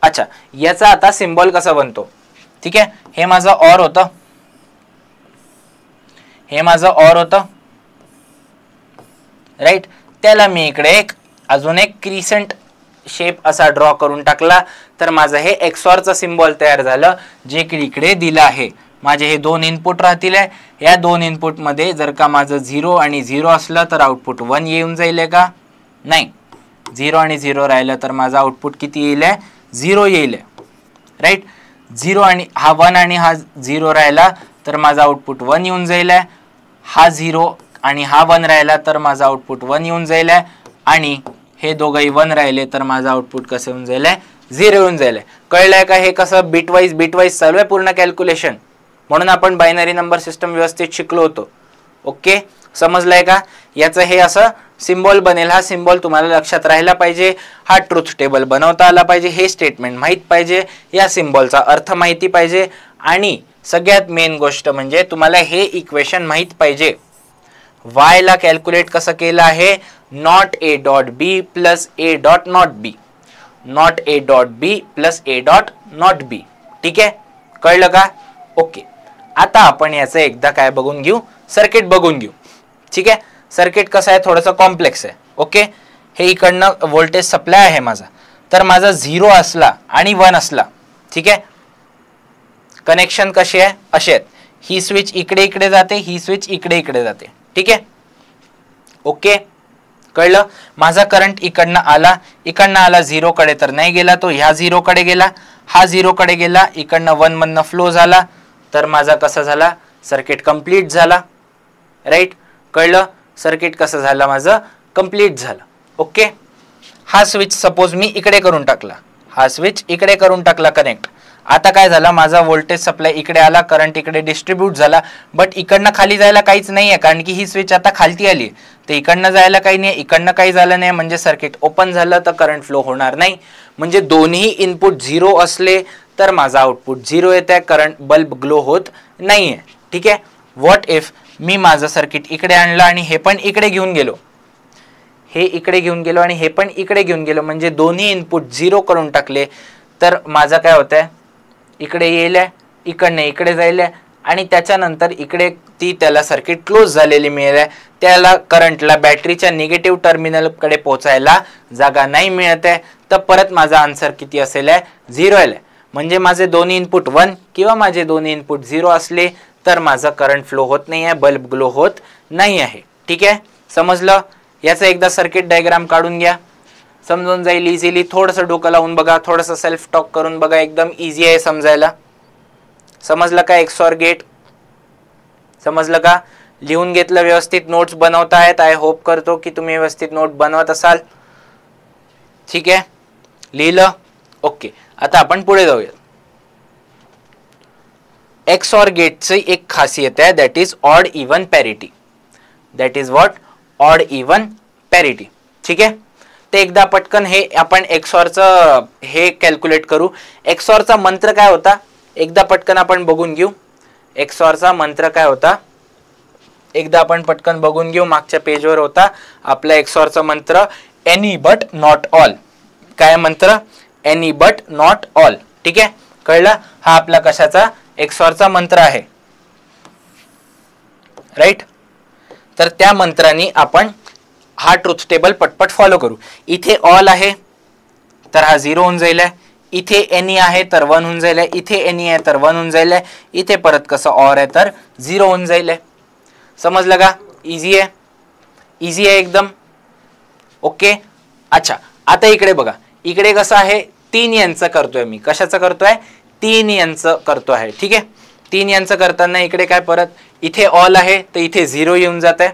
अच्छा, याचा आता सिम्बॉल कसा बनतो, ठीक आहे. हे माझं ऑर होतं, हे माझं ऑर होतं, राईट. त्याला मी इकडे एक अजून एक क्रिसेंट शेप असा ड्रॉ करून टाकला, तर माझं हे एक्सऑरचं सिम्बॉल तयार झालं, जे की इकडे दिलं आहे. माझे हे 2 इनपुट राहतील, या 2 इनपुट मध्ये जर का माझं 0 आणि 0 असलं तर आउटपुट 1 येऊन जाईल का, नाही, 0 आणि 0 राहिलं तर माझा आउटपुट किती येईल, 0 येईल, राईट. 0 आणि हा 1 आणि हा 0 राहिला तर माझा आउटपुट 1 येऊन जाईल, हा 0 आणि हा 1 राहिला तर माझा आउटपुट 1 येऊन जाईल, आणि हे दोघंही 1 राहिले तर माझा आउटपुट कसं येऊन जाईल, 0 येऊन जाईल. कळलंय का, हे कसं बिटवाईज चालू आहे पूर्ण कॅल्क्युलेशन, म्हणून आपण बायनरी नंबर सिस्टम व्यवस्थित शिकलो होतो. ओके, समजलंय का, याचं हे असं सिम्बॉल बनेल, हा सिम्बॉल तुम्हाला लक्षात राहिला पाहिजे, हा ट्रुथ टेबल बनवता आला पाहिजे, हे स्टेटमेंट माहित पाहिजे, या सिम्बॉलचा अर्थ माहिती पाहिजे, आणि सगळ्यात मेन गोष्ट म्हणजे तुम्हाला हे इक्वेशन माहित पाहिजे, y ला कॅल्क्युलेट कसं केलं आहे, not a dot B plus A dot not B, not a dot B plus A dot not B, ठीक आहे. कळलं का, ओके. आता आपण याचं एकदा काय बघून घेऊ, सर्किट बघून घेऊ, ठीक आहे. सर्किट कसं आहे, थोडंसं कॉम्प्लेक्स आहे. ओके, हे इकडनं व्होल्टेज सप्लाय आहे माझा, तर माझा 0 असला आणि 1 असला, ठीक आहे, कनेक्शन कसे आहे, असे आहेत, ही स्विच इकडे इकडे जाते, ही स्विच इकडे इकडे जाते, ठीक आहे. ओके, कळलं. माझा करंट इकडनं आला 0 कडे तर नाही गेला, तो ह्या 0 कडे गेला, हा 0 कडे गेला, इकडनं 1 मधनं फ्लो झाला, तर माझा कसा झाला, सर्किट कंप्लीट झाला, राईट. कळलं, सर्किट कसं झालं माझं, कंप्लीट झालं. ओके, हा स्विच सपोज मी इकडे करून टाकला, हा स्विच इकडे करून टाकला कनेक्ट, आता काय झालं, माझा व्होल्टेज सप्लाय इकडे आला, करंट इकडे डिस्ट्रीब्यूट झाला, बट इकडनं खाली जायला काहीच नाहीये कारण की ही स्विच आता खालती आली, तर इकडनं जायला काही नाही, इकडनं काही झालं नाही, म्हणजे सर्किट ओपन झालं तर करंट फ्लो होणार नाही. म्हणजे दोन्ही इनपुट 0 असले तर माझा आउटपुट 0 येत आहे, करंट बल्ब ग्लो होत नाहीये. ठीक आहे. व्हॉट इफ मी माझं सर्किट इकडे आणलं आणि हे पण इकडे घेऊन गेलो, हे इकडे घेऊन गेलो आणि हे पण इकडे घेऊन गेलो, म्हणजे दोन्ही इनपुट 0 करून टाकले, तर माझं काय होतंय, इकडे येईल, इकडनं इकडे जाईल आणि त्याच्यानंतर इकडे ती त्याला सर्किट क्लोज झालेली मिळेल, त्याला करंटला बॅटरीच्या निगेटिव्ह टर्मिनलकडे पोहोचायला जागा नाही मिळत आहे, तर परत माझा आन्सर किती असेल, 0 आहे. म्हणजे माझे दोन्ही इनपुट 1 किंवा माझे दोन्ही इनपुट 0 असले तर माझा करंट फ्लो होत नाही आहे, बल्ब ग्लो होत नाही आहे. ठीक आहे, समजलं. याचं एकदा सर्किट डायग्राम काढून घ्या, समजून जाईल इझिली. थोडंसं डोकं लावून बघा, थोडंसं सेल्फ टॉक करून बघा, एकदम इझी आहे समजायला. समजलं का? XOR गेट समजलं का? लिहून घेतलं व्यवस्थित, नोट्स बनवतायत. आय होप करतो की तुम्ही व्यवस्थित नोट बनवत असाल. ठीक आहे, लिहिलं? ओके. आता आपण पुढे जाऊया. XOR गेटची एक खासियत आहे, that is odd even parity. That is what? Odd even parity. ठीक आहे, ते एकदा पटकन हे आपण XORचं हे कॅल्क्युलेट करू. XORचा मंत्र काय होता एकदा पटकन आपण बघून घेऊ. XORचा मंत्र काय होता एकदा आपण पटकन बघून घेऊ. मागच्या पेजवर होता आपला XORचा मंत्र, एनी बट नॉट ऑल. काय मंत्र? Any but not all. ठीक आहे, कळलं? हा आपला कशाचा? XORचा मंत्र आहे, राईट. तर त्या मंत्राने आपण हा ट्रुथ टेबल पटपट फॉलो करू. इथे ऑल आहे तर हा 0 होऊन जाईल, इथे एनी आहे तर 1 होऊन जाईल, इथे एनी आहे तर 1 होऊन जाईल, इथे परत कसं ऑर आहे तर 0 होऊन जाईल. समजलं का? इझी आहे, इझी आहे एकदम. ओके. अच्छा, आता इकडे बघा, इकडे कसं आहे, 3 यांचं करतोय मी. कशाचं करतोय? 3 यांचं करतो आहे. ठीक आहे, 3 यांचं करताना इकडे काय, परत इथे ऑल आहे तर इथे 0 येऊन जात आहे,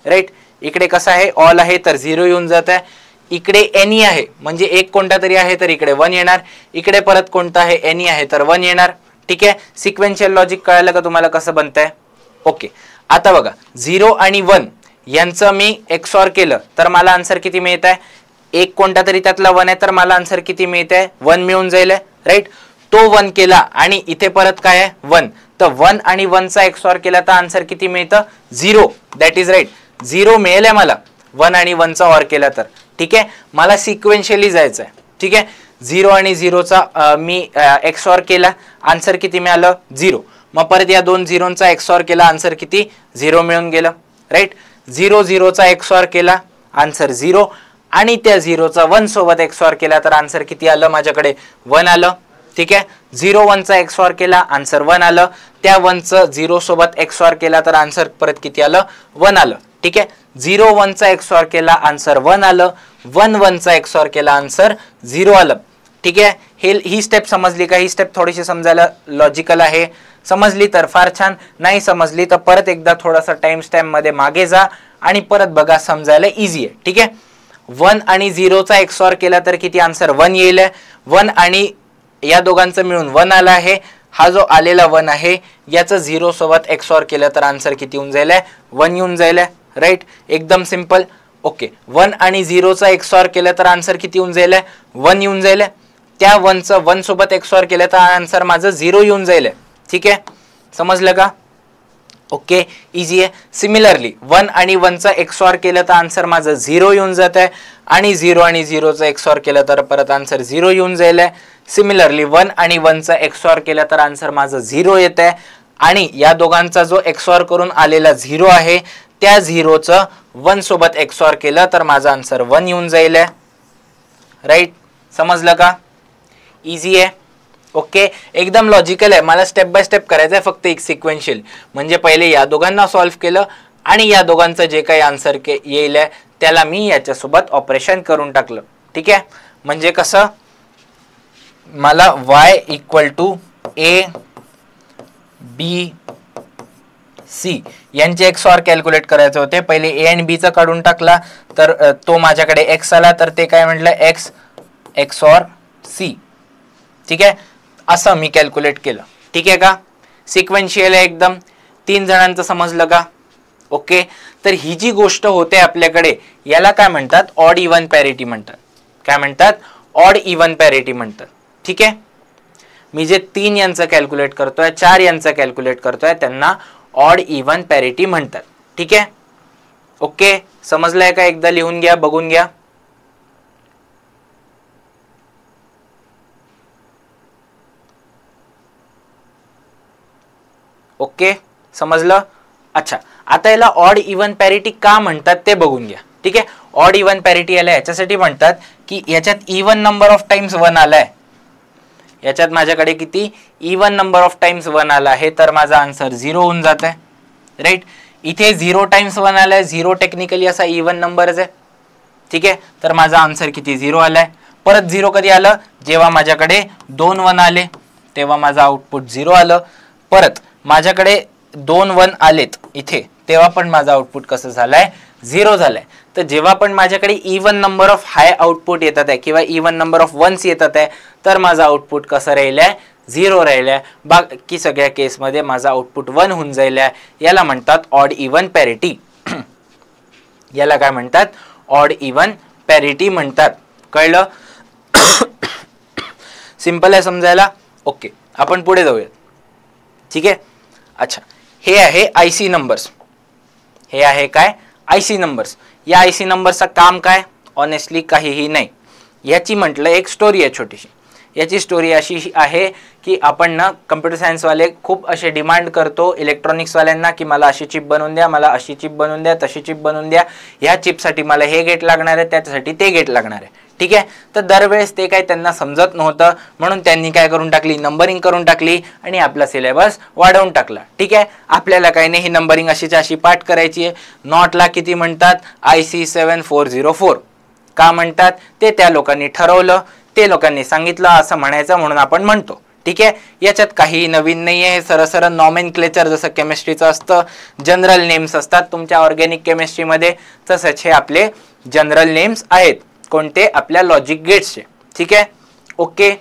राईट. इकडे कसं आहे, ऑल आहे तर 0 येऊन जात आहे. इकडे एनी आहे म्हणजे एक कोणता तरी आहे तर इकडे 1 येणार, इकडे परत कोणता आहे, एनी आहे तर 1 येणार. ठीक आहे, सिक्वेन्शियल लॉजिक कळालं का तुम्हाला कसं बनतंय? ओके. आता बघा, 0 आणि 1 यांचं मी XOR केलं तर मला आन्सर किती मिळत आहे? एक कोणता तरी त्यातला 1 आहे तर मला आन्सर किती मिळत आहे? 1 मिळून जाईल, राईट. तो 1 केला आणि इथे परत काय आहे? 1. तर 1 आणि 1चा XOR केला तर आन्सर किती मिळतं? 0. दॅट इज राईट, 0 मिळेल मला 1 आणि 1चा OR केला तर. ठीक आहे, मला सिक्वेन्शियली जायचं आहे. ठीक आहे, 0 आणि 0चा मी XOR केला, आन्सर किती मिळालं? 0. मग परत या 2 झिरोचा XOR केला, आन्सर किती? 0 मिळून गेलं, राईट. 0 0चा XOR केला, आन्सर 0. आणि त्या 0चा 1 सोबत XOR केला तर आन्सर किती आलं माझ्याकडे? 1 आलं. ठीक आहे, 0 1चा XOR केला, आन्सर 1 आलं. त्या 1चं 0 सोबत XOR केला तर आन्सर परत किती आलं? 1 आलं. ठीक आहे, 0 1चा XOR केला, आन्सर 1 आलं. 1 1चा XOR केला, आन्सर 0 आलं. ठीक आहे, ही स्टेप समजली का? ही स्टेप थोडीशी समजायला लॉजिकल आहे. समजली तर फार छान, नाही समजली तर परत एकदा थोडासा टाइम स्टॅम्प मध्ये मागे जा आणि परत बघा, समजायला इझी आहे. ठीक आहे, 1 आणि 0चा XOR केला तर किती? आन्सर 1 येईल. 1 आणि या दोघांचं मिळून 1 आला आहे. हा जो आलेला 1 आहे याचं 0 सोबत XOR केलं तर आन्सर किती होऊन जाईल? 1 येऊन जाईल, राईट. एकदम सिंपल. ओके, 1 आणि 0चा XOR केलं तर आन्सर किती होऊन जाईल? 1 येऊन जाईल. त्या 1चं 1 सोबत XOR केलं तर आन्सर माझं 0 येऊन जाईल. ठीक आहे, समजलं का? ओके, इझी आहे. सिमिलरली 1 आणि 1चा XOR केलं तर आन्सर माझं 0 येऊन जात आहे आणि 0 आणि 0चा XOR केलं तर परत आन्सर 0 येऊन जाईल. सिमिलरली 1 आणि 1चा XOR केलं तर आन्सर माझं 0 येत आहे आणि या दोघांचा जो XOR करून आलेला 0 आहे त्या 0चं 1 सोबत XOR केलं तर माझा आन्सर 1 येऊन जाईल, राईट. समजलं का? इझी आहे. ओके, एकदम लॉजिकल आहे. मला स्टेप बाय स्टेप करायचं आहे, फक्त एक सिक्वेन्शियल. म्हणजे पहिले या दोघांना सॉल्व्ह केलं आणि या दोघांचं जे काही आन्सर येईल त्याला मी याच्यासोबत ऑपरेशन करून टाकलं. ठीक आहे, म्हणजे कसं, मला y = a b c यांचे XOR कॅल्क्युलेट करायचे होते. पहिले a आणि b चा काढून टाकला तर तो माझ्याकडे x आला, तर ते काय म्हटलं? x XOR c. ठीक आहे, असं मी कॅल्क्युलेट केलं. ठीक आहे का? सिक्वेन्शियल आहे एकदम. 3 जणांचं समजलं का? ओके. तर ही जी गोष्ट होते आपल्याकडे याला काय म्हणतात? ऑड इव्हन पॅरिटी म्हणतात. काय म्हणतात? ऑड इव्हन पॅरिटी म्हणतात. ठीक आहे. मी जे 3 यांचं कॅल्क्युलेट करतोय, 4 यांचं कॅल्क्युलेट करतोय, त्यांना ऑड इव्हन पॅरिटी म्हणतात. ठीक आहे. ओके. समजलंय का? एकदा लिहून घ्या, बघून घ्या. ओके, समजलं? अच्छा, आता याला ऑड इव्हन पॅरिटी का म्हणतात ते बघून घ्या. ठीक आहे. ऑड इव्हन पॅरिटी याला याच्यासाठी म्हणतात की याच्यात इव्हन नंबर ऑफ टाइम्स 1 आलाय. याच्यात माझ्याकडे किती? इव्हन नंबर ऑफ टाइम्स 1 आला आहे, तर माझा आन्सर 0 होऊन जात आहे. राईट. इथे 0 टाइम्स 1 आलाय. 0 टेक्निकली असा इव्हन नंबरच आहे. ठीक आहे. तर माझा आन्सर किती? 0 आलाय. परत 0 कधी आलं? जेव्हा माझ्याकडे 2 1 आले तेव्हा माझं आउटपुट 0 आलं. परत माझ्याकडे 2 1 आलेत इथे, तेव्हा पण माझं आउटपुट कसं झालंय? 0 झालंय. तर जेव्हा पण माझ्याकडे even number of high output येतात आहे किंवा इव्हन नंबर ऑफ वन्स येतात आहे, तर माझं आउटपुट कसं राहिलंय? 0 राहिलंय. बाकी सगळ्या केसमध्ये माझा आउटपुट 1 होऊन जाईलय. याला म्हणतात ऑड इव्हन पॅरिटी. याला काय म्हणतात? ऑड इव्हन पॅरिटी म्हणतात. कळलं? सिंपल आहे समजायला. ओके, आपण पुढे जाऊयात. ठीक आहे. अच्छा, हे आहे आयसी नंबर्स. हे आहे काय? IC numbers. या आयसी नंबरचं काम काय? ऑनेस्टली काहीही नाही. याची म्हटलं एक स्टोरी आहे छोटीशी. याची स्टोरी अशी आहे की आपण ना कम्प्युटर सायन्सवाले खूप असे डिमांड करतो इलेक्ट्रॉनिक्सवाल्यांना की मला अशी चिप बनवून द्या, मला अशी चिप बनवून द्या, तशी चिप बनवून द्या, ह्या चिपसाठी मला हे गेट लागणार आहे, त्याच्यासाठी ते गेट लागणार आहे. ठीक आहे. तर दरवेळेस ते काय त्यांना समजत नव्हतं, म्हणून त्यांनी काय करून टाकली? नंबरिंग करून टाकली आणि आपला सिलेबस वाढवून टाकला. ठीक आहे. आपल्याला काही नाही, ही नंबरिंग अशीच्या अशी पाठ करायची आहे. नॉटला किती म्हणतात? IC 7404. का म्हणतात? ते त्या लोकांनी ठरवलं, ते लोकांनी सांगितलं असं म्हणायचं, म्हणून आपण म्हणतो. ठीक आहे. याच्यात काही नवीन नाही आहे. सरसर नॉमेनक्लेचर जसं केमिस्ट्रीचं असतं, जनरल नेम्स असतात तुमच्या ऑर्गॅनिक केमिस्ट्रीमध्ये, तसंच हे आपले जनरल नेम्स आहेत. कोणते? आपल्या लॉजिक गेट्सचे. ठीक आहे. ओके.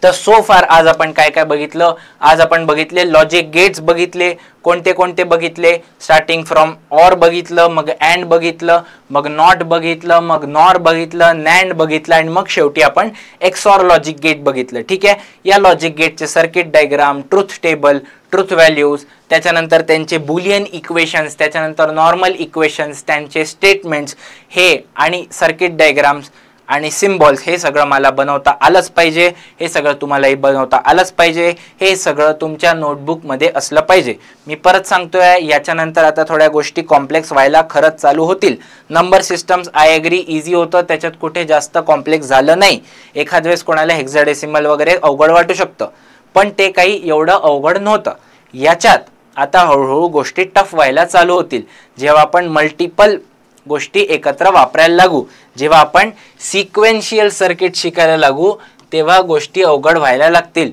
तर सो फार आज आपण काय काय बघितलं? आज आपण बघितले लॉजिक गेट्स बघितले. कोणते कोणते बघितले? स्टार्टिंग फ्रॉम ऑर बघितलं, मग अँड बघितलं, मग नॉट बघितलं, मग नॉर बघितलं, नॅन्ड बघितलं आणि मग शेवटी आपण एक्सऑर लॉजिक गेट बघितलं. ठीक आहे. या लॉजिक गेटचे circuit diagram, truth table, truth values, त्याच्यानंतर त्यांचे बुलियन इक्वेशन्स, त्याच्यानंतर नॉर्मल इक्वेशन्स, त्यांचे स्टेटमेंट्स, हे आणि सर्किट डायग्राम्स आणि सिम्बॉल्स, हे सगळं मला बनवता आलंच पाहिजे. हे सगळं तुम्हालाही बनवता आलंच पाहिजे. हे सगळं तुमच्या नोटबुकमध्ये असलं पाहिजे. मी परत सांगतोय, याच्यानंतर आता थोड्या गोष्टी कॉम्प्लेक्स व्हायला खरंच चालू होतील. Number systems I agree easy होतं, त्याच्यात कुठे जास्त कॉम्प्लेक्स झालं नाही. एखाद वेळेस कोणाला हेक्साडेसिमल वगैरे अवघड वाटू शकतं, पण ते काही एवढं अवघड नव्हतं. याच्यात आता हळूहळू गोष्टी टफ व्हायला चालू होतील. जेव्हा आपण मल्टिपल गोष्टी एकत्र वापरायला लागू, जेव्हा आपण सिक्वेन्शियल सर्किट शिकायला लागू, तेव्हा गोष्टी अवघड व्हायला लागतील.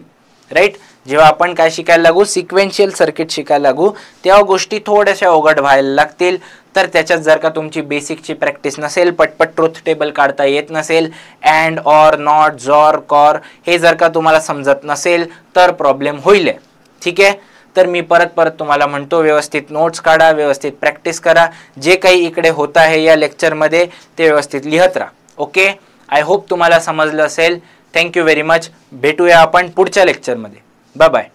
राईट. जेव्हा आपण काय शिकायला लागू? सिक्वेन्शियल सर्किट शिकायला लागू, तेव्हा गोष्टी थोड्याशा अवघड व्हायला लागतील. तर त्याच्यात जर का तुमची बेसिकची प्रॅक्टिस नसेल, पटपट ट्रुथ टेबल काढता येत नसेल, अँड ऑर नॉट जॉर कॉर हे जर का तुम्हाला समजत नसेल, तर प्रॉब्लेम होईल. ठीक आहे. तर मी परत तुम्हाला म्हणतो, व्यवस्थित नोट्स काढा, व्यवस्थित प्रॅक्टिस करा. जे काही इकडे होत आहे या लेक्चरमध्ये ते व्यवस्थित लिहत राहा. ओके. आय होप तुम्हाला समजलं असेल. Thank you very much. भेटूया आपण पुढच्या लेक्चरमध्ये. Bye bye.